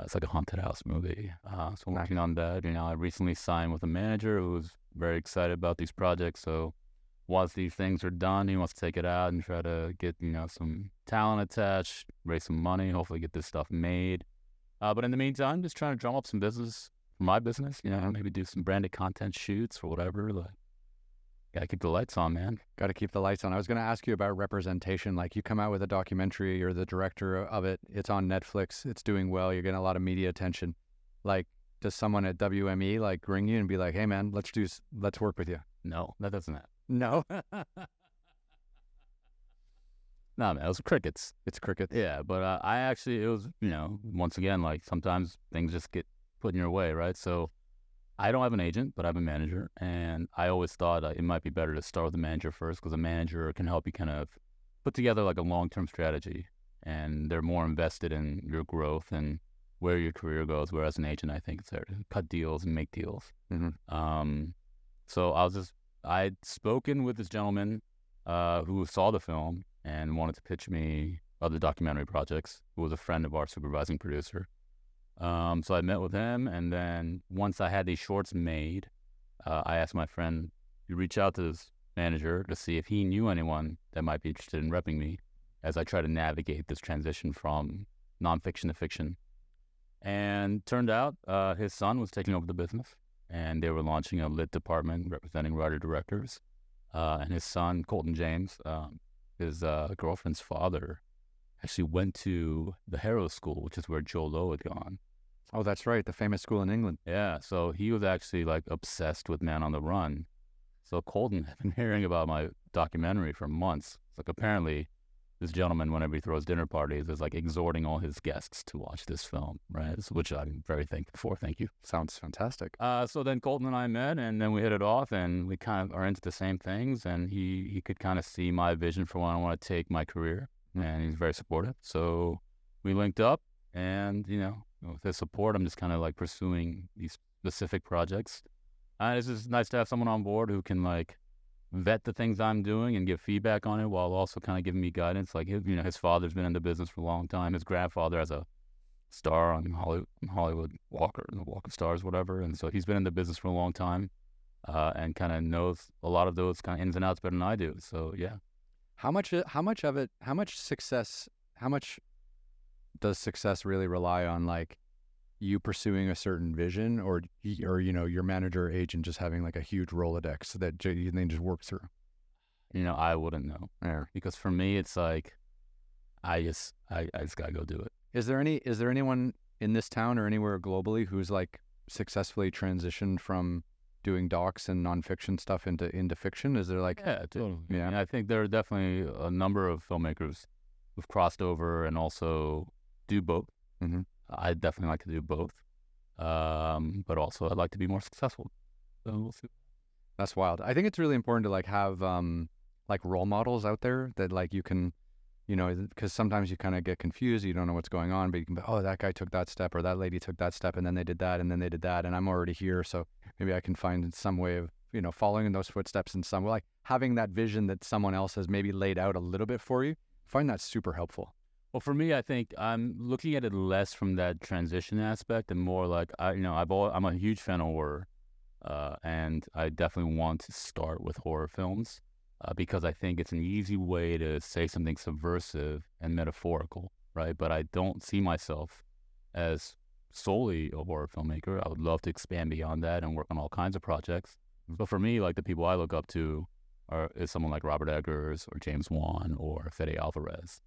It's like a haunted house movie. So I'm working on that. I recently signed with a manager who's very excited about these projects. So once these things are done, he wants to take it out and try to get, some talent attached, raise some money, hopefully get this stuff made. But in the meantime, just trying to drum up some business for my business, maybe do some branded content shoots or whatever. Gotta keep the lights on, man. Got to keep the lights on. I was going to ask you about representation. Like, you come out with a documentary, you're the director of it. It's on Netflix. It's doing well. You're getting a lot of media attention. Like, does someone at WME ring you and be like, "Hey, man, let's work with you"? No, that doesn't happen. No. No, man, it was crickets. It's crickets. Yeah, but it was, once again, like sometimes things just get put in your way, right? So I don't have an agent, but I have a manager. And I always thought it might be better to start with a manager first, because a manager can help you kind of put together like a long-term strategy. And they're more invested in your growth and where your career goes. Whereas an agent, I think, it's there to cut deals and make deals. Mm-hmm. So I'd spoken with this gentleman who saw the film and wanted to pitch me other documentary projects, who was a friend of our supervising producer. So I met with him, and then once I had these shorts made, I asked my friend to reach out to this manager to see if he knew anyone that might be interested in repping me as I try to navigate this transition from nonfiction to fiction. And turned out his son was taking over the business, and they were launching a lit department representing writer-directors. And his son, Colton James, his girlfriend's father, actually went to the Harrow School, which is where Joe Lowe had gone. Oh, that's right. The famous school in England. Yeah. So he was actually obsessed with Man on the Run. So Colton had been hearing about my documentary for months. Apparently this gentleman, whenever he throws dinner parties, is like exhorting all his guests to watch this film, right? Which I'm very thankful for. Thank you. Sounds fantastic. So then Colton and I met, and then we hit it off, and we kind of are into the same things. And he could kind of see my vision for where I want to take my career, and he's very supportive. So we linked up, and with his support, I'm just kind of like pursuing these specific projects. And it's just nice to have someone on board who can like vet the things I'm doing and give feedback on it while also kind of giving me guidance. Like his father's been in the business for a long time. His grandfather has a star on Hollywood Walk of Stars, whatever, and so he's been in the business for a long time, and kind of knows a lot of those kind of ins and outs better than I do. So yeah. How much does success really rely on like you pursuing a certain vision, or your manager or agent just having like a huge Rolodex that you then just work through? I wouldn't know. Yeah. Because for me, it's like I just gotta go do it. Is there anyone in this town or anywhere globally who's like successfully transitioned from doing docs and nonfiction stuff into fiction? Is there like... Yeah, totally. Yeah. I think there are definitely a number of filmmakers who've crossed over and also do both. Mm-hmm. I definitely like to do both, but also I'd like to be more successful. So we'll see. That's wild. I think it's really important to like have like role models out there that like you can, because sometimes you kind of get confused. You don't know what's going on, but you can be, oh, that guy took that step or that lady took that step and then they did that and then they did that and I'm already here. So maybe I can find some way of, following in those footsteps in some way, like having that vision that someone else has maybe laid out a little bit for you. I find that super helpful. Well, for me, I think I'm looking at it less from that transition aspect and more like, I'm a huge fan of horror, and I definitely want to start with horror films because I think it's an easy way to say something subversive and metaphorical, right? But I don't see myself as solely a horror filmmaker. I would love to expand beyond that and work on all kinds of projects. But for me, like the people I look up to is someone like Robert Eggers or James Wan or Fede Alvarez.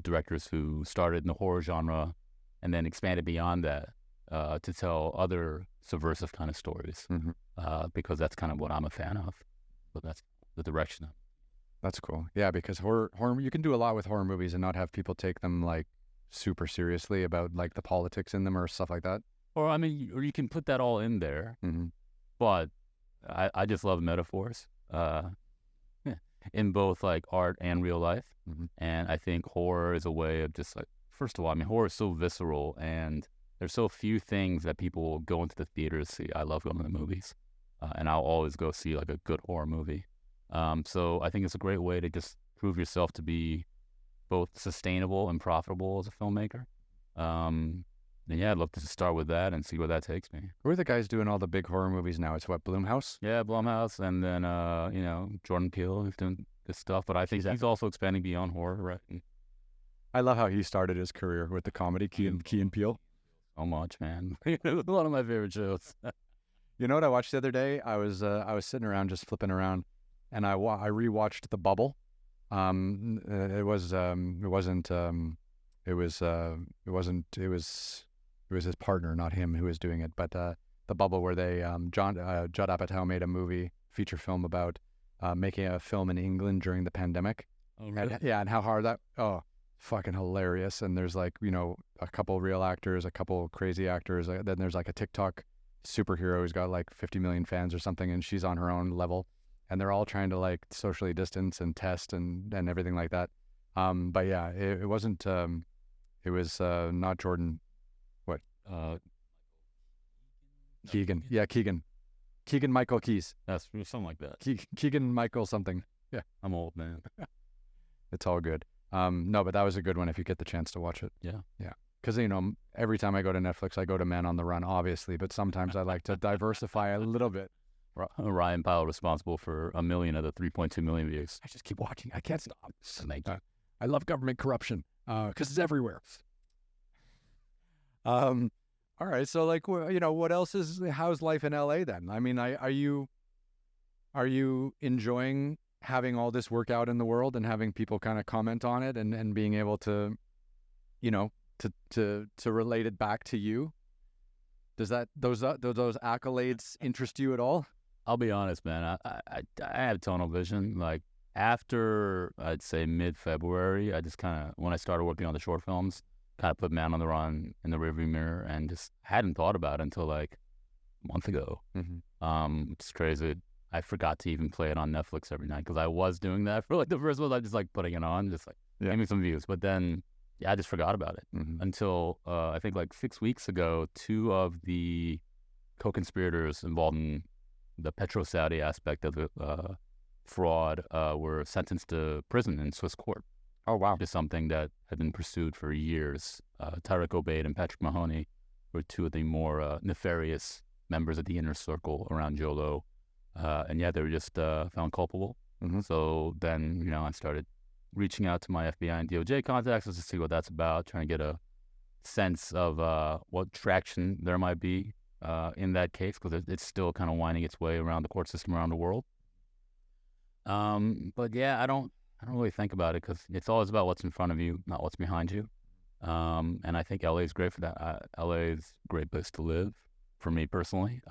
Directors who started in the horror genre and then expanded beyond that to tell other subversive kind of stories, because that's kind of what I'm a fan of. But that's the direction. That's cool. Yeah, because horror, you can do a lot with horror movies and not have people take them like super seriously about like the politics in them or stuff like that. Or you can put that all in there, but I just love metaphors. In both like art and real life. And I think horror is a way of just like, first of all, horror is so visceral and there's so few things that people will go into the theater to see. I love going to the movies, and I'll always go see like a good horror movie. So I think it's a great way to just prove yourself to be both sustainable and profitable as a filmmaker. And yeah, I'd love to just start with that and see where that takes me. Who are the guys doing all the big horror movies now? It's what, Blumhouse? Yeah, Blumhouse, and then Jordan Peele who's doing this stuff. But I think he's also expanding beyond horror, right? I love how he started his career with the comedy Key and Peele. So much, man. One of my favorite shows. You know what I watched the other day? I was sitting around just flipping around, and I rewatched The Bubble. It was his partner, not him, who was doing it. But The Bubble, where they Judd Apatow made a feature film about making a film in England during the pandemic. Oh, really? And how hard that. Oh, fucking hilarious. And there's like a couple real actors, a couple crazy actors. Then there's like a TikTok superhero who's got like 50 million fans or something, and she's on her own level, and they're all trying to like socially distance and test and everything like that. But yeah, it wasn't. It was not Jordan. What? Keegan. Yeah, Keegan. Keegan Michael Keys. That's something like that. Keegan Michael something. Yeah, I'm old, man. It's all good. No, but that was a good one if you get the chance to watch it. Yeah. Yeah. Because, every time I go to Netflix, I go to Men on the Run, obviously, but sometimes I like to diversify a little bit. Ryan Pyle responsible for 1 million of the 3.2 million views. I just keep watching. I can't stop. I love government corruption because it's everywhere. All right. So, like, what else how's life in LA then? I mean, are you enjoying having all this work out in the world and having people kind of comment on it and being able to, to relate it back to you? Does those accolades interest you at all? I'll be honest, man. I have tunnel vision. Like, after, I'd say, mid-February, I just kind of, when I started working on the short films, kind of put Man on the Run in the rearview mirror and just hadn't thought about it until like a month ago. It's crazy. I forgot to even play it on Netflix every night because I was doing that for like the first month. I just like putting it on, just like give me some views. But then, I just forgot about it until I think like 6 weeks ago, 2 of the co-conspirators involved in the PetroSaudi aspect of the fraud were sentenced to prison in Swiss court. Oh, wow. Just something that had been pursued for years. Tariq Obaid and Patrick Mahoney were 2 of the more nefarious members of the inner circle around Jolo. And they were just found culpable. So then, I started reaching out to my FBI and DOJ contacts just to see what that's about, trying to get a sense of what traction there might be in that case, because it's still kind of winding its way around the court system around the world. But I don't really think about it because it's always about what's in front of you, not what's behind you. And I think LA is great for that. LA is a great place to live for me personally.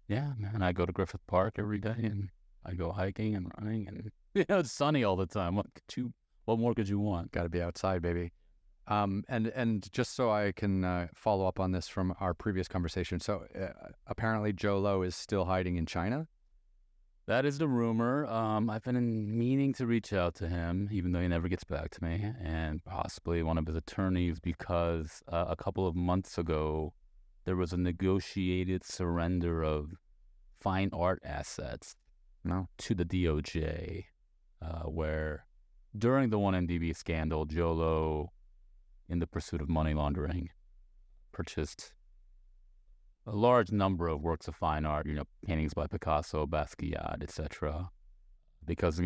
Man, I go to Griffith Park every day and I go hiking and running, and it's sunny all the time. What more could you want? Got to be outside, baby. And just so I can follow up on this from our previous conversation. So apparently Jolo is still hiding in China. That is the rumor. I've been meaning to reach out to him, even though he never gets back to me, and possibly one of his attorneys, because a couple of months ago, there was a negotiated surrender of fine art assets to the DOJ, where during the 1MDB scandal, Jolo, in the pursuit of money laundering, purchased a large number of works of fine art, paintings by Picasso, Basquiat, etc., because,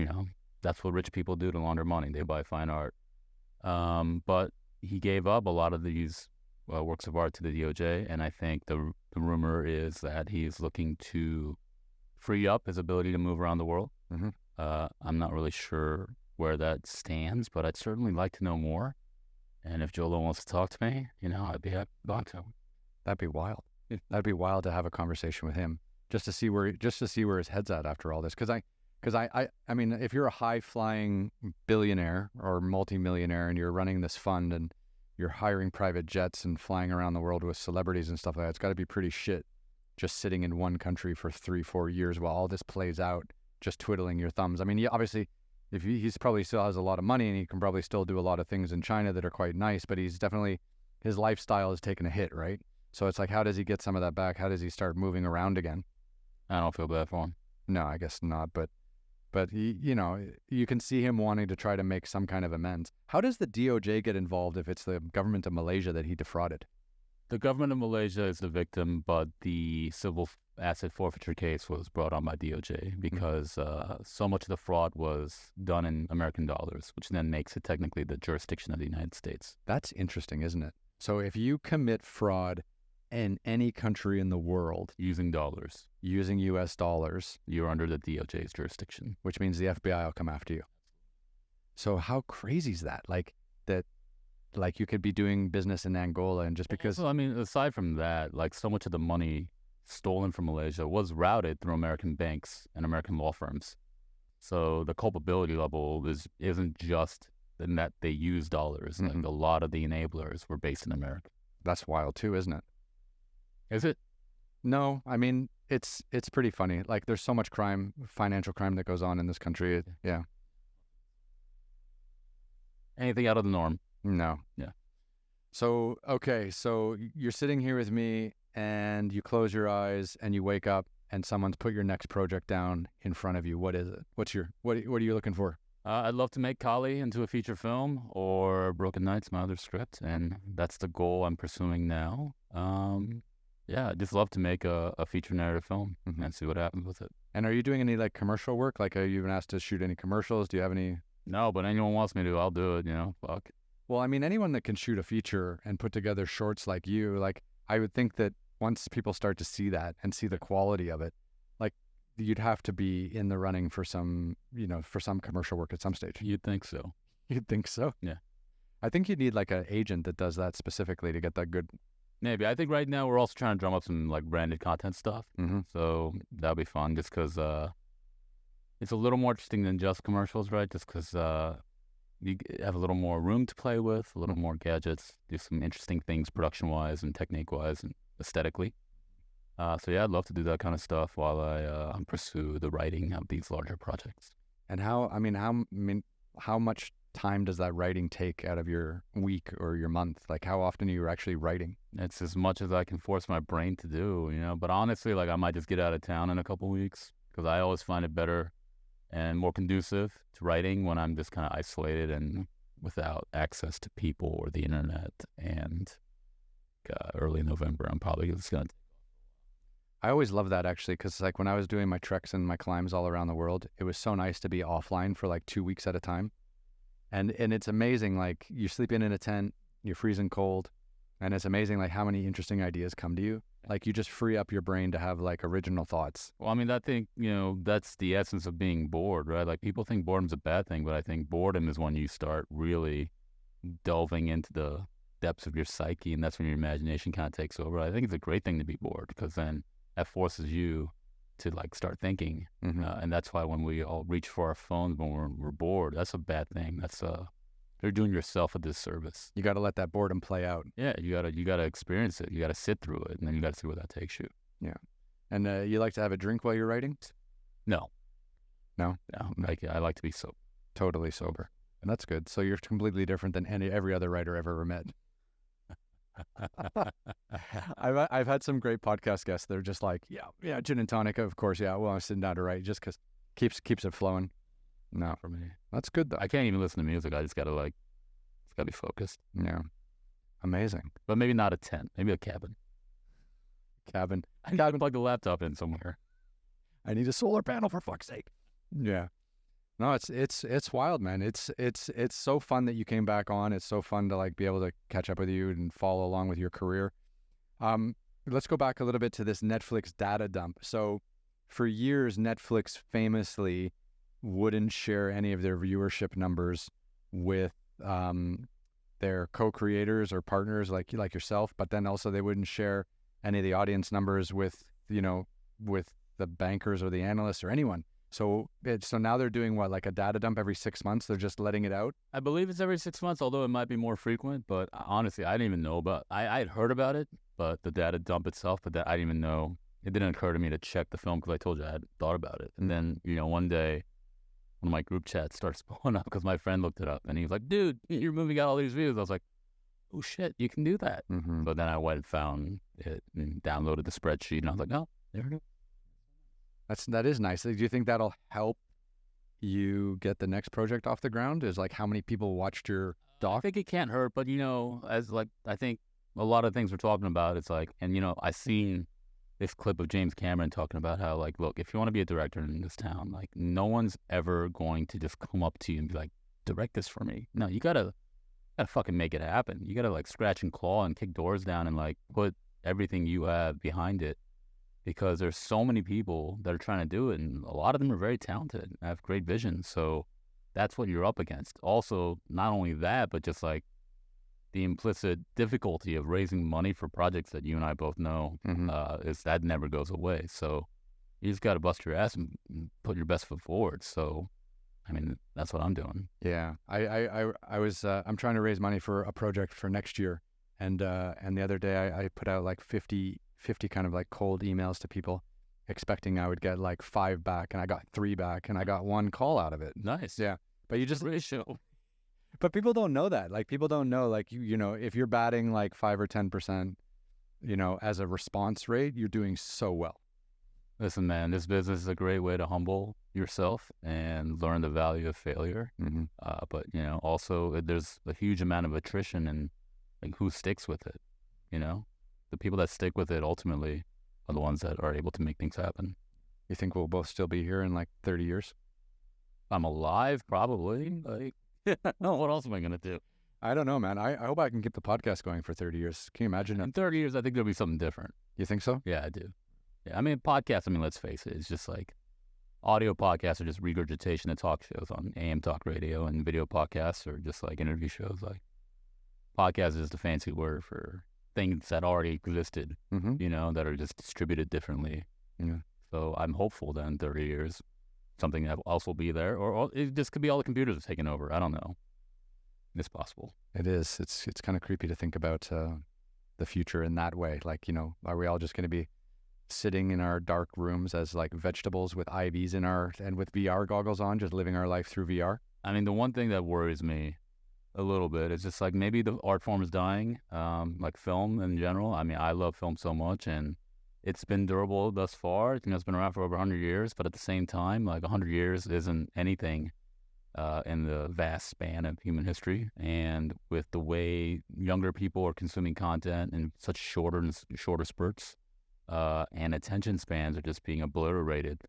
that's what rich people do to launder money. They buy fine art. But he gave up a lot of these works of art to the DOJ, and I think the rumor is that he's looking to free up his ability to move around the world. I'm not really sure where that stands, but I'd certainly like to know more. And if Jolo wants to talk to me, I'd be happy to talk to him. That'd be wild. That'd be wild to have a conversation with him just to see where his head's at after all this. Because I mean, if you're a high flying billionaire or multimillionaire and you're running this fund and you're hiring private jets and flying around the world with celebrities and stuff like that, it's got to be pretty shit just sitting in one country for 3-4 years while all this plays out, just twiddling your thumbs. I mean, obviously, if he's probably still has a lot of money and he can probably still do a lot of things in China that are quite nice, but his lifestyle has taken a hit, right? So it's like, how does he get some of that back? How does he start moving around again? I don't feel bad for him. No, I guess not. But he, you can see him wanting to try to make some kind of amends. How does the DOJ get involved if it's the government of Malaysia that he defrauded? The government of Malaysia is the victim, but the civil asset forfeiture case was brought on by DOJ because so much of the fraud was done in American dollars, which then makes it technically the jurisdiction of the United States. That's interesting, isn't it? So if you commit fraud in any country in the world using US dollars, you're under the DOJ's jurisdiction, which means the FBI will come after you. So how crazy is that? Like you could be doing business in Angola and just because... Also, I mean, aside from that, like so much of the money stolen from Malaysia was routed through American banks and American law firms. So the culpability level isn't just in that they use dollars. Like a lot of the enablers were based in America. That's wild too, isn't it? Is it? No, I mean, it's pretty funny. Like there's so much crime, financial crime that goes on in this country. Yeah. Anything out of the norm? No. Yeah. So, okay, so you're sitting here with me and you close your eyes and you wake up and someone's put your next project down in front of you. What is it? What are you looking for? I'd love to make Kali into a feature film, or Broken Nights, my other script, and that's the goal I'm pursuing now. I'd just love to make a feature narrative film and see what happens with it. And are you doing any like commercial work? Like, are you been asked to shoot any commercials? Do you have any? No, but anyone wants me to, I'll do it. Fuck. Well, I mean, anyone that can shoot a feature and put together shorts like you, like I would think that once people start to see that and see the quality of it, like you'd have to be in the running for some, for some commercial work at some stage. You'd think so. You'd think so? Yeah. I think you'd need like an agent that does that specifically to get that good. Maybe. I think right now we're also trying to drum up some like branded content stuff. So that'll be fun just because, It's a little more interesting than just commercials, right? Just because you have a little more room to play with, a little more gadgets, do some interesting things production-wise and technique-wise and aesthetically. So yeah, I'd love to do that kind of stuff while I pursue the writing of these larger projects. And how much time does that writing take out of your week or your month? Like, how often are you actually writing? It's as much as I can force my brain to do, you know. But honestly, like I might just get out of town in a couple weeks because I always find it better and more conducive to writing when I'm just kind of isolated and without access to people or the internet. And early November, I'm probably just going to. I always love that, actually, because like when I was doing my treks and my climbs all around the world, it was so nice to be offline for like 2 weeks at a time. And it's amazing, like you're sleeping in a tent, you're freezing cold, and it's amazing like how many interesting ideas come to you. Like you just free up your brain to have like original thoughts. Well, I mean, I think, you know, that's the essence of being bored, right? Like people think boredom's a bad thing, but I think boredom is when you start really delving into the depths of your psyche, and that's when your imagination kind of takes over. I think it's a great thing to be bored because then that forces you to like start thinking. And that's why when we all reach for our phones when we're bored, that's a bad thing. That's you're doing yourself a disservice. You got to let that boredom play out. Yeah, you gotta experience it. You gotta sit through it, and then you gotta see where that takes you. Yeah. And you like to have a drink while you're writing? No. No? Like I like to be sober. Totally sober. And that's good. So you're completely different than every other writer I've ever met. I've had some great podcast guests that are just like, yeah, gin and tonic, of course, yeah. Well, I'm sitting down to write just because keeps it flowing. No, For me, that's good though. I can't even listen to music. I just gotta it's gotta be focused. Yeah, amazing. But maybe not a tent. Maybe a cabin. Cabin. I gotta plug the laptop in somewhere. I need a solar panel for fuck's sake. Yeah. No, it's wild, man. It's so fun that you came back on. It's so fun to like be able to catch up with you and follow along with your career. Let's go back a little bit to this Netflix data dump. So for years, Netflix famously wouldn't share any of their viewership numbers with their co-creators or partners like yourself, but then also they wouldn't share any of the audience numbers with the bankers or the analysts or anyone. So now they're doing what, like a data dump every 6 months? They're just letting it out? I believe it's every 6 months, although it might be more frequent. But honestly, I didn't even know about. I had heard about it, but the data dump itself. But that I didn't even know. It didn't occur to me to check the film because I told you I had thought about it. And then one day, one of my group chats starts blowing up because my friend looked it up and he was like, "Dude, your movie got all these views." I was like, "Oh shit, you can do that." Mm-hmm. So then I went and found it and downloaded the spreadsheet, and I was like, "Oh, there it is." That is nice. Do you think that'll help you get the next project off the ground? Is like how many people watched your doc? I think it can't hurt, but as like I think a lot of things we're talking about, it's like, and I seen this clip of James Cameron talking about how like, look, if you want to be a director in this town, like no one's ever going to just come up to you and be like, direct this for me. No, you gotta fucking make it happen. You gotta like scratch and claw and kick doors down and like put everything you have behind it. Because there's so many people that are trying to do it, and a lot of them are very talented and have great vision. So that's what you're up against. Also, not only that, but just like the implicit difficulty of raising money for projects that you and I both know is that never goes away. So you just got to bust your ass and put your best foot forward. So, I mean, that's what I'm doing. Yeah, I'm trying to raise money for a project for next year, and the other day I put out like 50 kind of like cold emails to people expecting I would get like 5 back, and I got 3 back, and I got 1 call out of it. Nice. Yeah. But you just ratio. But people don't know that. Like people don't know, like if you're batting like 5 or 10%, as a response rate, you're doing so well. Listen, man, this business is a great way to humble yourself and learn the value of failure. Mm-hmm. But also there's a huge amount of attrition, and like who sticks with it, The people that stick with it ultimately are the ones that are able to make things happen. You think we'll both still be here in like 30 years? I'm alive, probably. Like, no, what else am I going to do? I don't know, man. I hope I can keep the podcast going for 30 years. Can you imagine? In 30 years, I think there'll be something different. You think so? Yeah, I do. Yeah, I mean, podcasts, let's face it, it's just like audio podcasts are just regurgitation of talk shows on AM talk radio, and video podcasts are just like interview shows. Like, podcast is the fancy word for things that already existed, that are just distributed differently. Yeah. So I'm hopeful that in 30 years, something else will be there, or it just could be all the computers are taking over. I don't know. It's possible. It is. It's kind of creepy to think about the future in that way. Like, are we all just going to be sitting in our dark rooms as like vegetables with IVs and with VR goggles on, just living our life through VR? I mean, the one thing that worries me a little bit is just like maybe the art form is dying, like film in general. I mean, I love film so much, and it's been durable thus far. It's been around for over 100 years, but at the same time, like 100 years isn't anything in the vast span of human history. And with the way younger people are consuming content in such shorter spurts, and attention spans are just being obliterated.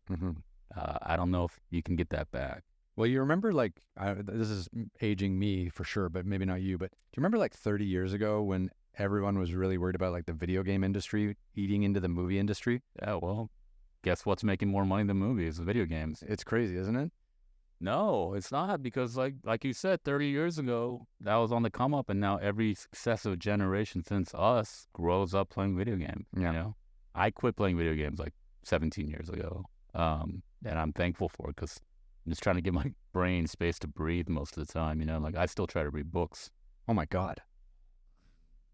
I don't know if you can get that back. Well, you remember, like, this is aging me for sure, but maybe not you, but do you remember like 30 years ago when everyone was really worried about like the video game industry eating into the movie industry? Yeah, well, guess what's making more money than movies? Video games. It's crazy, isn't it? No, it's not, because like you said, 30 years ago, that was on the come up, and now every successive generation since us grows up playing video games. Yeah. I quit playing video games like 17 years ago, and I'm thankful for it, because I'm just trying to give my brain space to breathe most of the time, Like, I still try to read books. Oh, my God.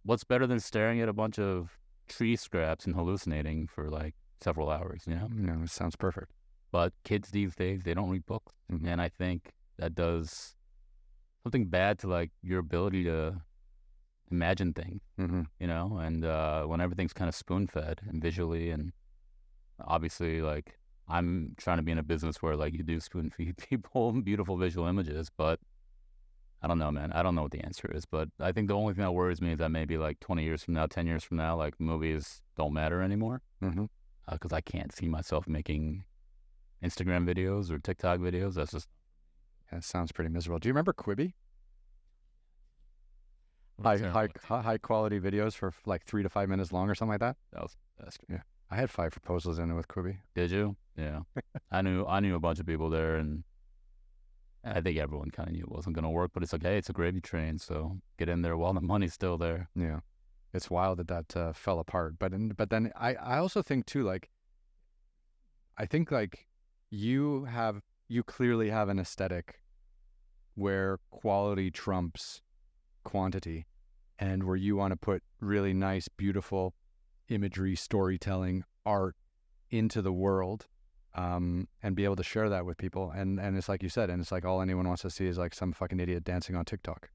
What's better than staring at a bunch of tree scraps and hallucinating for, like, several hours, No, it sounds perfect. But kids these days, they don't read books. And I think that does something bad to, like, your ability to imagine things, and when everything's kind of spoon-fed and visually, and obviously, like, I'm trying to be in a business where, like, you do spoon-feed people beautiful visual images, but I don't know, man. I don't know what the answer is, but I think the only thing that worries me is that maybe, like, 20 years from now, 10 years from now, like, movies don't matter anymore, because I can't see myself making Instagram videos or TikTok videos. That's just... That sounds pretty miserable. Do you remember Quibi? High quality videos for like 3 to 5 minutes long or something like that? That was best. Yeah. I had 5 proposals in it with Quibi. Did you? Yeah. I knew a bunch of people there, and I think everyone kind of knew it wasn't going to work, but it's like, hey, it's a gravy train, so get in there while the money's still there. Yeah. It's wild that fell apart. But then I also think too, like, I think like you clearly have an aesthetic where quality trumps quantity, and where you want to put really nice, beautiful imagery, storytelling, art into the world, and be able to share that with people. And it's like you said, and it's like all anyone wants to see is like some fucking idiot dancing on TikTok.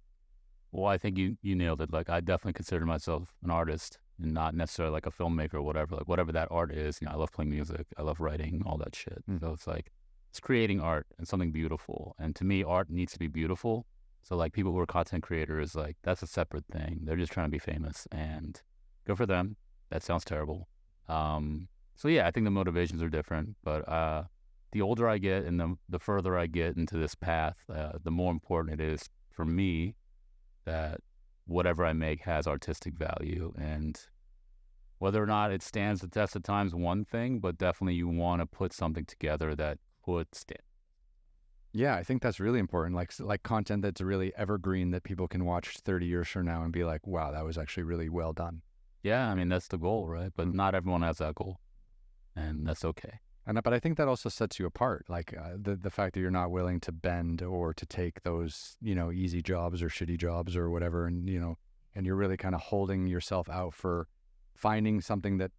Well, I think you nailed it. Like, I definitely consider myself an artist and not necessarily like a filmmaker or whatever. Like, whatever that art is, I love playing music. I love writing, all that shit. So it's like, it's creating art and something beautiful. And to me, art needs to be beautiful. So, like, people who are content creators, like, that's a separate thing. They're just trying to be famous, and good for them. That sounds terrible. So yeah, I think the motivations are different, but the older I get and the further I get into this path, the more important it is for me that whatever I make has artistic value, and whether or not it stands the test of time is one thing, but definitely you want to put something together that could stand. Yeah, I think that's really important. Like content that's really evergreen that people can watch 30 years from now and be like, wow, that was actually really well done. Yeah, I mean, that's the goal, right? But not everyone has that goal, and that's okay. But I think that also sets you apart, like the fact that you're not willing to bend or to take those, easy jobs or shitty jobs or whatever, and you're really kind of holding yourself out for finding something that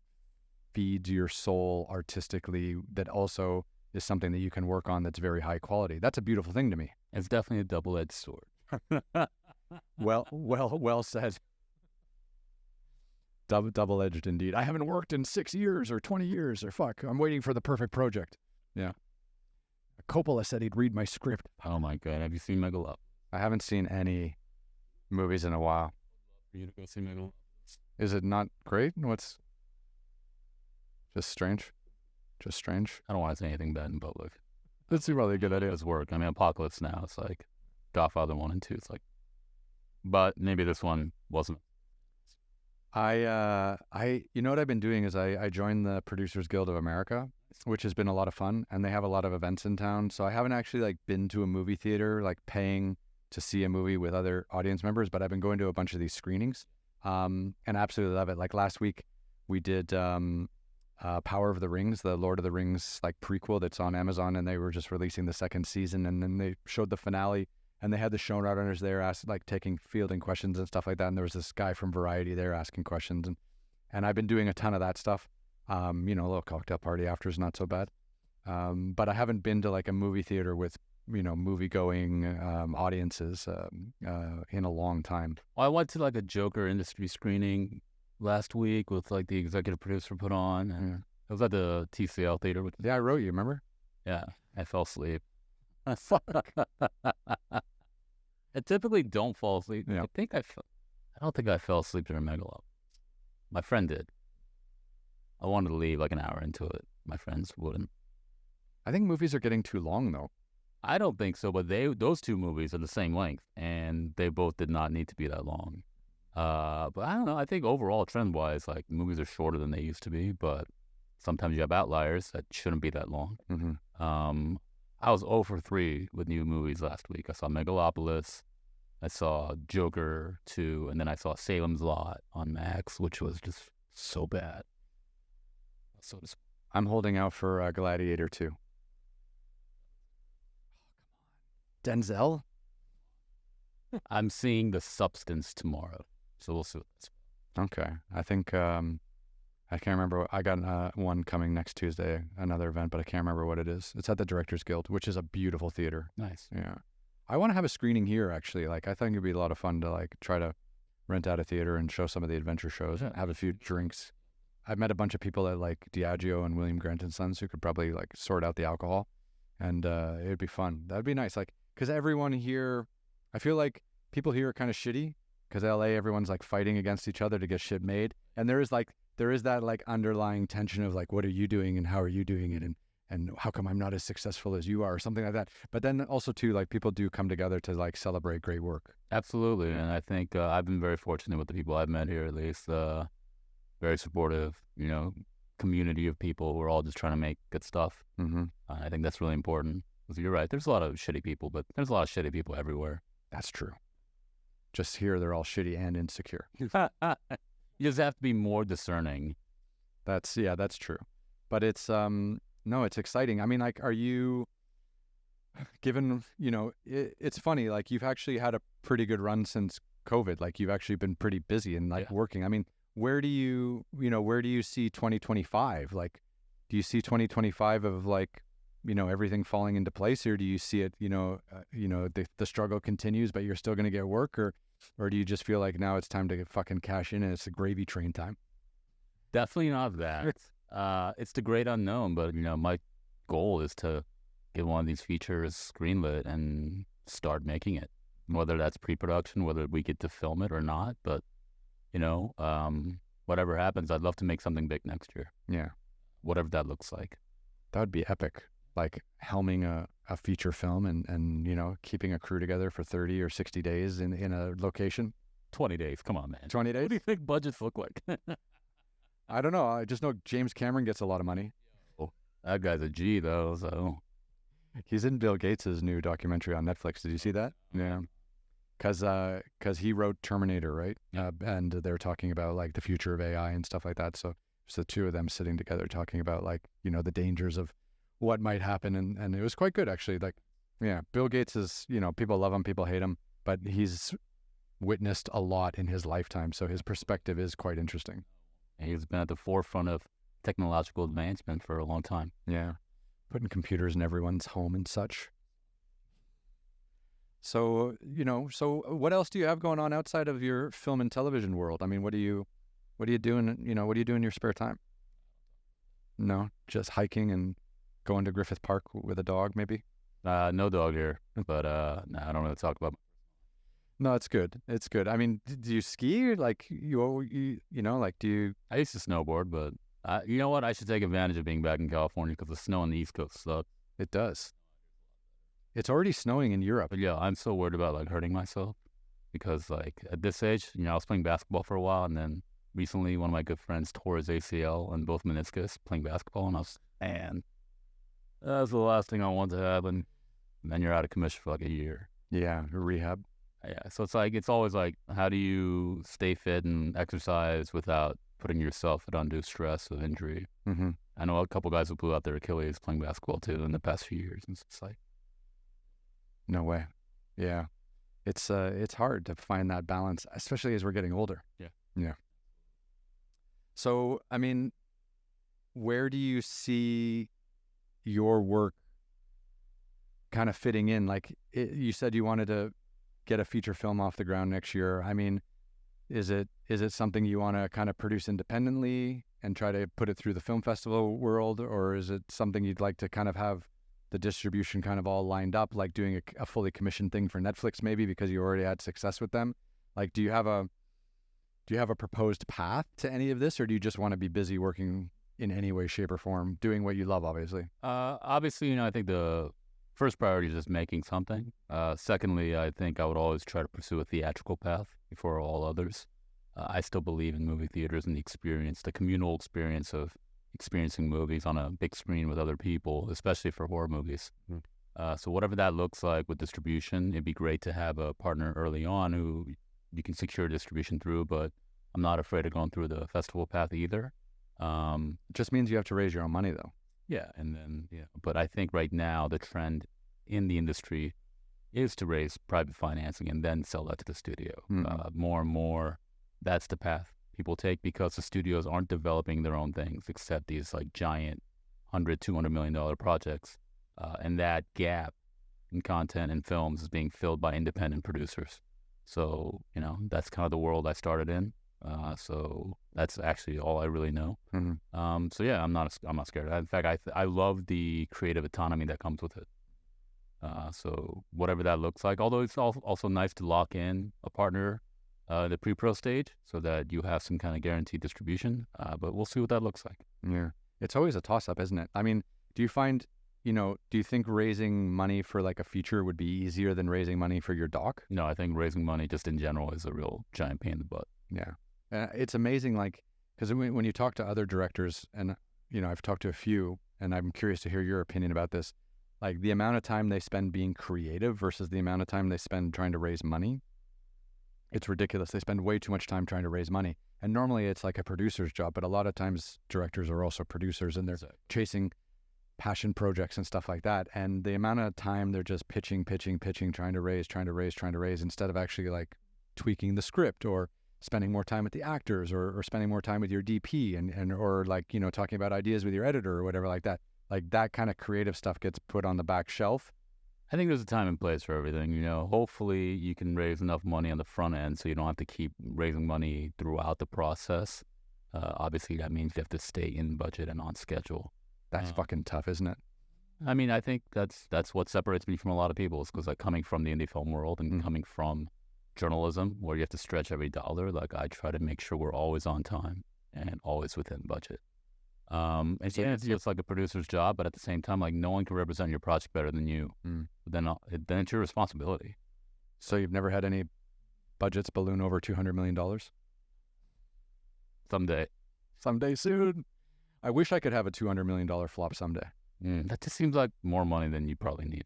feeds your soul artistically, that also is something that you can work on that's very high quality. That's a beautiful thing to me. It's definitely a double-edged sword. Well said. Double-edged indeed. I haven't worked in 6 years or 20 years or fuck. I'm waiting for the perfect project. Yeah. Coppola said he'd read my script. Oh my God. Have you seen Megalopolis? I haven't seen any movies in a while. For you to go see Megalopolis. Is it not great? What's just strange? Just strange. I don't want to say anything bad in public. That's probably a good idea. It's work. I mean, Apocalypse Now, it's like Godfather 1 and 2. It's like, but maybe this one wasn't. You know what I've been doing is I joined the Producers Guild of America, which has been a lot of fun, and they have a lot of events in town. So I haven't actually like been to a movie theater, like paying to see a movie with other audience members, but I've been going to a bunch of these screenings, and absolutely love it. Like last week we did Power of the Rings, the Lord of the Rings like prequel that's on Amazon, and they were just releasing the second season, and then they showed the finale, and they had the showrunners there fielding questions and stuff like that, and there was this guy from Variety there asking questions, and I've been doing a ton of that stuff. A little cocktail party after is not so bad, but I haven't been to like a movie theater with movie-going audiences in a long time. Well, I went to like a Joker industry screening last week with like the executive producer put on, and it was at the TCL theater. Yeah, I wrote you, remember? Yeah, I fell asleep. I typically don't fall asleep. Yeah. I don't think I fell asleep during Megalopolis. My friend did. I wanted to leave like an hour into it. My friends wouldn't. I think movies are getting too long, though. I don't think so, but those two movies are the same length, and they both did not need to be that long. But I don't know. I think overall, trend-wise, like movies are shorter than they used to be, but sometimes you have outliers that shouldn't be that long. Mm-hmm. I was 0 for 3 with new movies last week. I saw Megalopolis, I saw Joker 2, and then I saw Salem's Lot on Max, which was just so bad. I'm holding out for Gladiator 2. Denzel? I'm seeing The Substance tomorrow, so we'll see what that's about. Okay. I think, I can't remember. I got one coming next Tuesday, another event, but I can't remember what it is. It's at the Directors Guild, which is a beautiful theater. Nice. Yeah. I want to have a screening here, actually. Like, I think it'd be a lot of fun to, like, try to rent out a theater and show some of the adventure shows, have a few drinks. I've met a bunch of people at, like, Diageo and William Grant & Sons who could probably, like, sort out the alcohol, and it'd be fun. That'd be nice. Like, because everyone here, I feel like people here are kind of shitty, because LA, everyone's, like, fighting against each other to get shit made, and there is that, like, underlying tension of, like, what are you doing and how are you doing it, and how come I'm not as successful as you are, or something like that. But then also, too, like, people do come together to, like, celebrate great work. Absolutely. And I think I've been very fortunate with the people I've met here, at least. Very supportive, community of people who are all just trying to make good stuff. Mm-hmm. I think that's really important. Because you're right, there's a lot of shitty people, but there's a lot of shitty people everywhere. That's true. Just here, they're all shitty and insecure. You just have to be more discerning. That's true. But it's, no, it's exciting. I mean, like, are you, given, it's funny, like, you've actually had a pretty good run since COVID. Like, you've actually been pretty busy and, like, working. I mean, where do you see 2025? Like, do you see 2025 of, like, everything falling into place, or do you see it, the struggle continues, but you're still going to get work, or do you just feel like now it's time to fucking cash in and it's a gravy train time? Definitely not that. It's the great unknown, but, my goal is to get one of these features greenlit and start making it, whether that's pre-production, whether we get to film it or not, but whatever happens, I'd love to make something big next year. Yeah. Whatever that looks like. That would be epic. Like, helming a feature film and keeping a crew together for 30 or 60 days in a location. 20 days. Come on, man. 20 days? What do you think budgets look like? I don't know. I just know James Cameron gets a lot of money. Oh, that guy's a G, though, so. He's in Bill Gates' new documentary on Netflix. Did you see that? Yeah. Because he wrote Terminator, right? And they're talking about, like, the future of AI and stuff like that. So it's the two of them sitting together talking about, like, the dangers of what might happen. And it was quite good, actually. Like, yeah, Bill Gates is, people love him, people hate him, but he's witnessed a lot in his lifetime. So his perspective is quite interesting. He's been at the forefront of technological advancement for a long time. Yeah. Putting computers in everyone's home and such. So, so what else do you have going on outside of your film and television world? I mean, what are you doing, what do you do in your spare time? No, just hiking and going to Griffith Park with a dog, maybe? No dog here, but no, I don't really talk about. No, it's good. It's good. I mean, do you ski? Like, do you? I used to snowboard, but you know what? I should take advantage of being back in California because the snow on the East Coast sucks. It does. It's already snowing in Europe. But yeah, I'm so worried about, like, hurting myself because, like, at this age, I was playing basketball for a while, and then recently one of my good friends tore his ACL and both meniscus playing basketball, and I was, man, that's the last thing I want to happen. And then you're out of commission for like a year. Yeah, rehab. Yeah, so it's always like, how do you stay fit and exercise without putting yourself at undue stress of injury. Mm-hmm. I know a couple guys who blew out their Achilles playing basketball too in the past few years. And it's like, No way. Yeah. It's hard to find that balance, especially as we're getting older. Yeah. Yeah. So, I mean, where do you see your work kind of fitting in? Like you said, you wanted to get a feature film off the ground next year. I mean, is it something you want to kind of produce independently and try to put it through the film festival world, or is it something you'd like to kind of have the distribution kind of all lined up, like doing a fully commissioned thing for Netflix maybe because you already had success with them? Like, do you have a proposed path to any of this, or do you just want to be busy working in any way, shape, or form, doing what you love, obviously? Obviously, I think the first priority is just making something. Secondly, I think I would always try to pursue a theatrical path before all others. I still believe in movie theaters and the communal experience of experiencing movies on a big screen with other people, especially for horror movies. So whatever that looks like with distribution, it'd be great to have a partner early on who you can secure distribution through, but I'm not afraid of going through the festival path either. It just means you have to raise your own money, though. Yeah, but I think right now the trend in the industry is to raise private financing and then sell that to the studio. More and more, that's the path people take because the studios aren't developing their own things except these like giant $100-200 million projects. And that gap in content and films is being filled by independent producers. So, that's kind of the world I started in. So that's actually all I really know. So yeah, I'm not scared. In fact, I love the creative autonomy that comes with it. So whatever that looks like, although it's also nice to lock in a partner the pre-pro stage so that you have some kind of guaranteed distribution. But we'll see what that looks like. Yeah, it's always a toss-up, isn't it? I mean, do you think raising money for like a feature would be easier than raising money for your doc? No, I think raising money just in general is a real giant pain in the butt. Yeah. It's amazing, like, because when you talk to other directors, and, I've talked to a few, and I'm curious to hear your opinion about this, like the amount of time they spend being creative versus the amount of time they spend trying to raise money, it's ridiculous. They spend way too much time trying to raise money. And normally it's like a producer's job, but a lot of times directors are also producers and they're chasing passion projects and stuff like that. And the amount of time they're just pitching, trying to raise instead of actually like tweaking the script or spending more time with the actors or spending more time with your DP and or like, talking about ideas with your editor or whatever like that. Like that kind of creative stuff gets put on the back shelf. I think there's a time and place for everything. Hopefully you can raise enough money on the front end so you don't have to keep raising money throughout the process. Obviously that means you have to stay in budget and on schedule. That's fucking tough, isn't it? I mean, I think that's what separates me from a lot of people is because like coming from the indie film world and coming from journalism where you have to stretch every dollar, like I try to make sure we're always on time and always within budget. And so it's just like a producer's job, but at the same time, like no one can represent your project better than you. Then it's your responsibility. So you've never had any budgets balloon over $200 million? Someday soon. I wish I could have a $200 million flop someday. That just seems like more money than you probably need.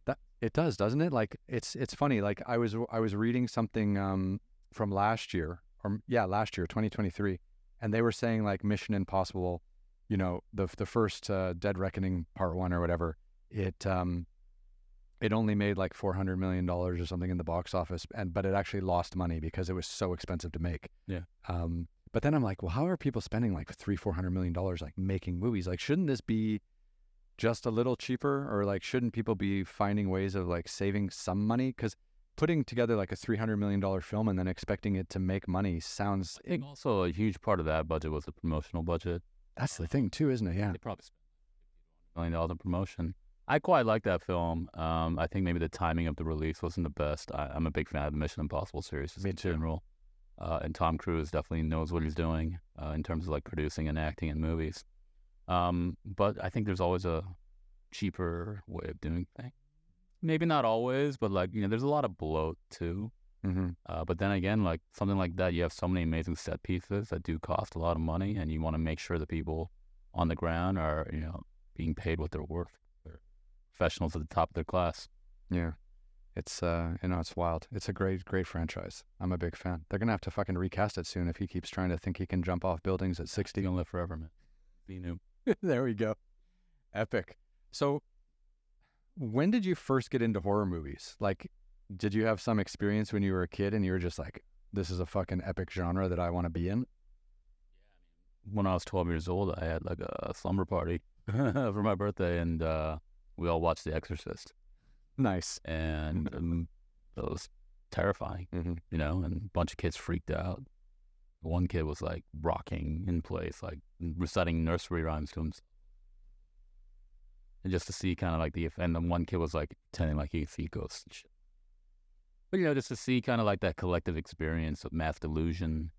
That it does, doesn't it? Like it's funny. Like I was reading something from last year, 2023, and they were saying like Mission Impossible, the first Dead Reckoning Part 1 or whatever, it only made like $400 million or something in the box office, but it actually lost money because it was so expensive to make. Yeah. But then I'm like, well, how are people spending like $300-400 million like making movies? Like, shouldn't this be just a little cheaper, or like shouldn't people be finding ways of like saving some money? Because putting together like a $300 million film and then expecting it to make money sounds. I think also a huge part of that budget was the promotional budget. That's the thing too, isn't it? Yeah. They probably spent $1 million in promotion. I quite like that film. I think maybe the timing of the release wasn't the best. I'm a big fan of the Mission Impossible series just in general. And Tom Cruise definitely knows what he's doing in terms of like producing and acting in movies. But I think there's always a cheaper way of doing things. Maybe not always, but like, there's a lot of bloat too. But then again, like something like that, you have so many amazing set pieces that do cost a lot of money, and you want to make sure the people on the ground are, being paid what they're worth. They're professionals at the top of their class. Yeah. It's it's wild. It's a great franchise. I'm a big fan. They're gonna have to fucking recast it soon if he keeps trying to think he can jump off buildings at 60. He's gonna live forever, man. Be new. There we go. Epic. So, when did you first get into horror movies? Like, did you have some experience when you were a kid and you were just like, this is a fucking epic genre that I want to be in? When I was 12 years old, I had like a slumber party for my birthday, and we all watched The Exorcist. Nice. And it was terrifying, and a bunch of kids freaked out. One kid was like rocking in place, like reciting nursery rhymes to himself. And just to see kind of like and then one kid was like pretending like he could see ghosts and shit. But, just to see kind of like that collective experience of mass delusion,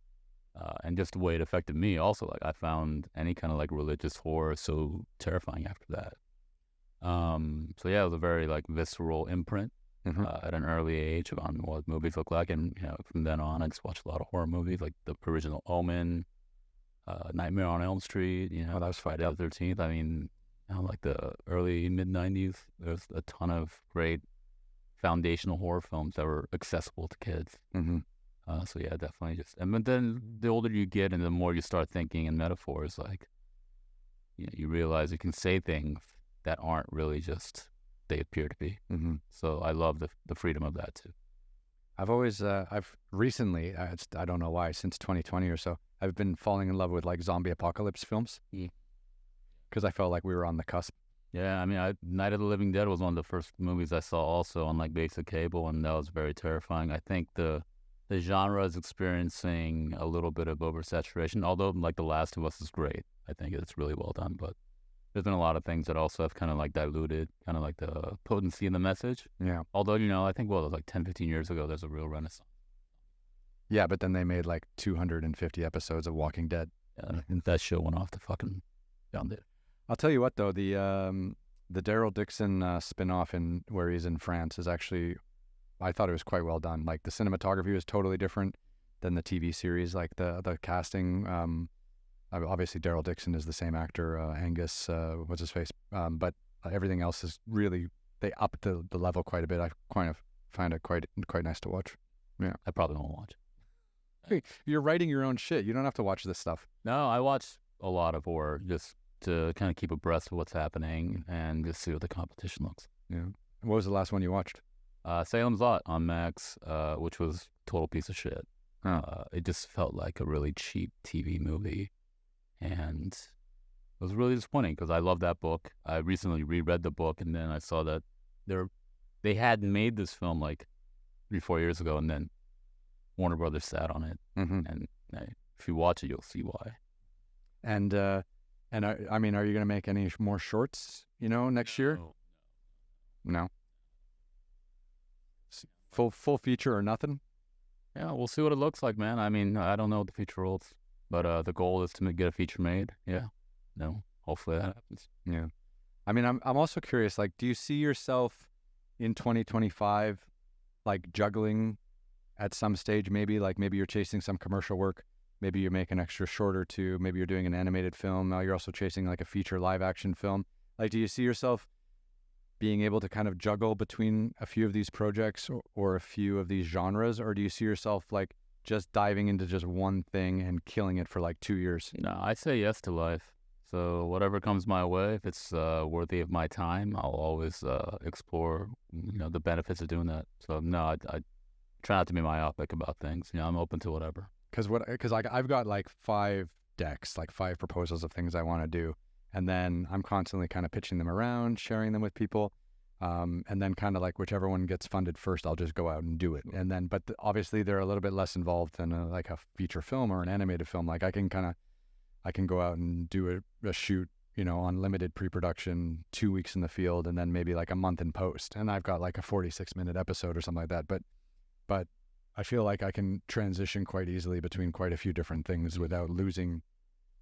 and just the way it affected me also, like I found any kind of like religious horror so terrifying after that. So yeah, it was a very like visceral imprint at an early age on what movies look like. And, from then on, I just watched a lot of horror movies, like the original Omen, Nightmare on Elm Street, that was Friday the 13th. I mean, like the early mid-90s, there's a ton of great foundational horror films that were accessible to kids. So yeah, definitely but then the older you get and the more you start thinking in metaphors, like, you realize you can say things that aren't really just they appear to be. So I love the freedom of that too. I've recently, I don't know why, since 2020 or so, I've been falling in love with like zombie apocalypse films. Because I felt like we were on the cusp. Yeah, I mean, Night of the Living Dead was one of the first movies I saw also on like basic cable, and that was very terrifying. I think the genre is experiencing a little bit of oversaturation, although like The Last of Us is great. I think it's really well done, but there's been a lot of things that also have kind of like diluted kind of like the potency in the message. Yeah. Although, I think, like 10, 15 years ago, there's a real renaissance. Yeah, but then they made like 250 episodes of Walking Dead. Yeah, and that show went off the fucking down there. I'll tell you what, though, the Daryl Dixon spinoff where he's in France is actually, I thought it was quite well done. Like the cinematography was totally different than the TV series. Like the casting, obviously Daryl Dixon is the same actor, Angus, what's his face, but everything else is really, they upped the level quite a bit. I kind of find it quite nice to watch. Yeah, I probably won't watch. Hey, you're writing your own shit. You don't have to watch this stuff. No, I watch a lot of horror just to kind of keep abreast of what's happening and just see what the competition looks. Yeah. What was the last one you watched? Salem's Lot on Max, which was a total piece of shit. It just felt like a really cheap TV movie, and it was really disappointing because I love that book. I recently reread the book, and then I saw that they had made this film like 3-4 years ago, and then Warner Brothers sat on it. And if you watch it, you'll see why. And I mean, are you going to make any more shorts, next year? No. Full feature or nothing? Yeah, we'll see what it looks like, man. I mean, I don't know what the future holds, but the goal is to get a feature made. Yeah. No, hopefully that happens. Yeah. I mean, I'm also curious, like, do you see yourself in 2025, like, juggling at some stage, maybe you're chasing some commercial work, maybe you make an extra short or two, maybe you're doing an animated film, now you're also chasing like a feature live action film. Like, do you see yourself being able to kind of juggle between a few of these projects or a few of these genres, or do you see yourself like just diving into just one thing and killing it for like 2 years? No, I say yes to life. So whatever comes my way, if it's worthy of my time, I'll always explore, the benefits of doing that. So no, I try not to be myopic about things. I'm open to whatever. Because I've got like 5 decks, like 5 proposals of things I want to do. And then I'm constantly kind of pitching them around, sharing them with people. And then kind of like whichever one gets funded first, I'll just go out and do it. And then, but obviously they're a little bit less involved than like a feature film or an animated film. Like I can go out and do a shoot, on limited pre-production, 2 weeks in the field, and then maybe like a month in post. And I've got like a 46-minute episode or something like that. But I feel like I can transition quite easily between quite a few different things without losing,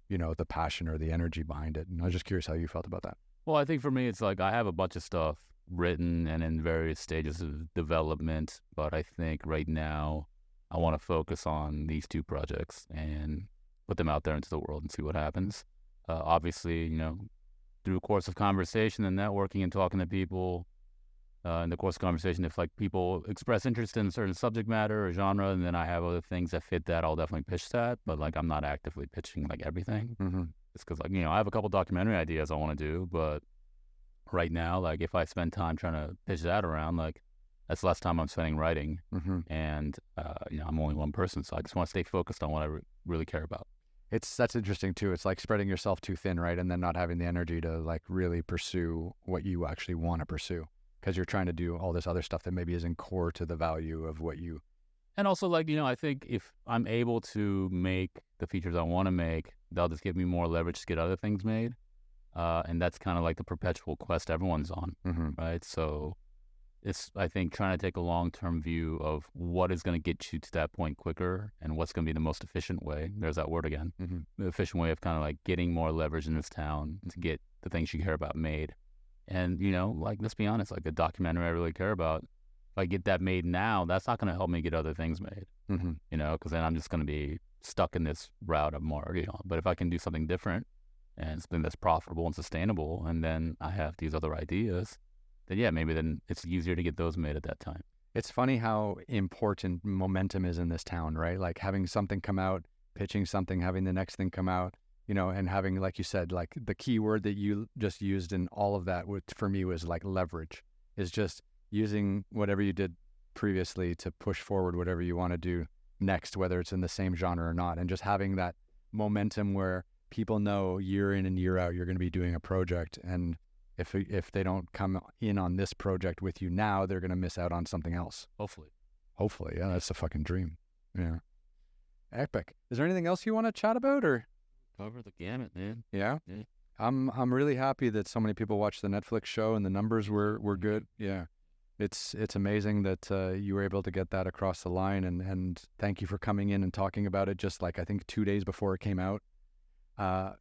the passion or the energy behind it. And I was just curious how you felt about that. Well, I think for me, it's like I have a bunch of stuff written and in various stages of development, but I think right now I want to focus on these 2 projects and put them out there into the world and see what happens. Obviously, through a course of conversation and networking and talking to people, in the course of conversation, if like people express interest in a certain subject matter or genre, and then I have other things that fit that, I'll definitely pitch that. But like, I'm not actively pitching like everything. It's because like, I have a couple documentary ideas I want to do, but right now, like if I spend time trying to pitch that around, like that's less time I'm spending writing. And, I'm only one person, so I just want to stay focused on what I really care about. That's interesting too. It's like spreading yourself too thin, right? And then not having the energy to like really pursue what you actually want to pursue, because you're trying to do all this other stuff that maybe isn't core to the value of what you. And also like, I think if I'm able to make the features I want to make, they'll just give me more leverage to get other things made. And that's kind of like the perpetual quest everyone's on, right? So it's, I think, trying to take a long-term view of what is going to get you to that point quicker and what's going to be the most efficient way. There's that word again. The efficient way of kind of like getting more leverage in this town to get the things you care about made. And, like, let's be honest, like a documentary I really care about, if I get that made now, that's not going to help me get other things made, because then I'm just going to be stuck in this route I'm already on. But if I can do something different and something that's profitable and sustainable, and then I have these other ideas, then yeah, maybe then it's easier to get those made at that time. It's funny how important momentum is in this town, right? Like having something come out, pitching something, having the next thing come out, and having, like you said, like the key word that you just used in all of that, which for me was like leverage, is just using whatever you did previously to push forward whatever you want to do next, whether it's in the same genre or not, and just having that momentum where people know year in and year out you're going to be doing a project, and if they don't come in on this project with you now, they're going to miss out on something else. Hopefully, yeah, that's the fucking dream. Yeah, epic. Is there anything else you want to chat about, or cover the gamut, man? Yeah. I'm really happy that so many people watched the Netflix show and the numbers were good. Yeah, it's amazing that you were able to get that across the line, and thank you for coming in and talking about it. Just like I think 2 days before it came out.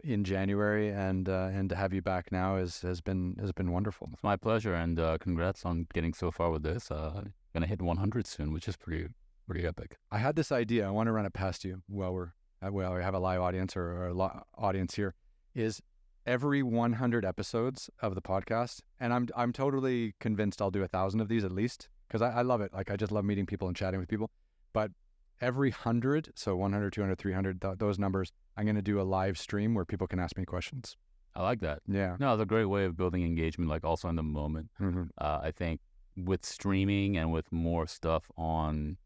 In January, and to have you back now has been wonderful. It's my pleasure, and congrats on getting so far with this. Gonna hit 100 soon, which is pretty epic. I had this idea. I want to run it past you while we have a live audience or a audience here. Is every 100 episodes of the podcast, and I'm totally convinced I'll do 1,000 of these at least, because I love it. Like I just love meeting people and chatting with people. But every 100, so 100, 200, 300, those numbers, I'm going to do a live stream where people can ask me questions. I like that. Yeah. No, it's a great way of building engagement, like also in the moment. I think with streaming and with more stuff on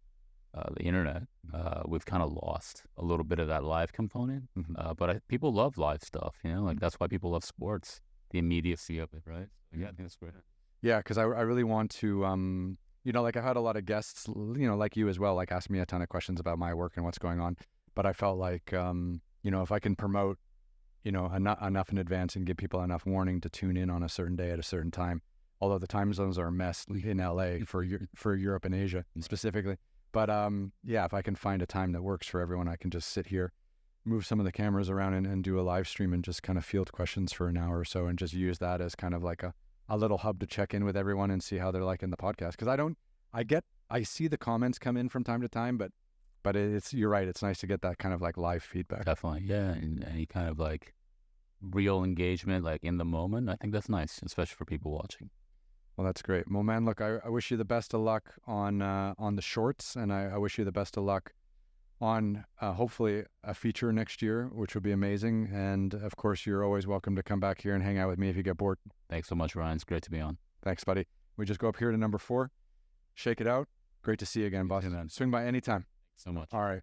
the internet, we've kind of lost a little bit of that live component. But people love live stuff, like that's why people love sports, the immediacy of it, right? Yeah, I think that's great. Yeah, because I really want to... like I've had a lot of guests, like you as well, like ask me a ton of questions about my work and what's going on. But I felt like, if I can promote, enough in advance and give people enough warning to tune in on a certain day at a certain time, although the time zones are a mess in LA for Europe and Asia specifically. But if I can find a time that works for everyone, I can just sit here, move some of the cameras around and do a live stream and just kind of field questions for an hour or so and just use that as kind of like a little hub to check in with everyone and see how they're liking the podcast. Because I see the comments come in from time to time, but you're right. It's nice to get that kind of like live feedback. Definitely. Yeah. And any kind of like real engagement, like in the moment, I think that's nice, especially for people watching. Well, that's great. Well, man, look, I wish you the best of luck on the shorts, and I wish you the best of luck on hopefully a feature next year, which would be amazing. And of course, you're always welcome to come back here and hang out with me if you get bored. Thanks so much, Ryan. It's great to be on. Thanks, buddy. We just go up here to number 4, shake it out. Great to see you again, boss. You too, man. Swing by anytime. Thanks so much. All right.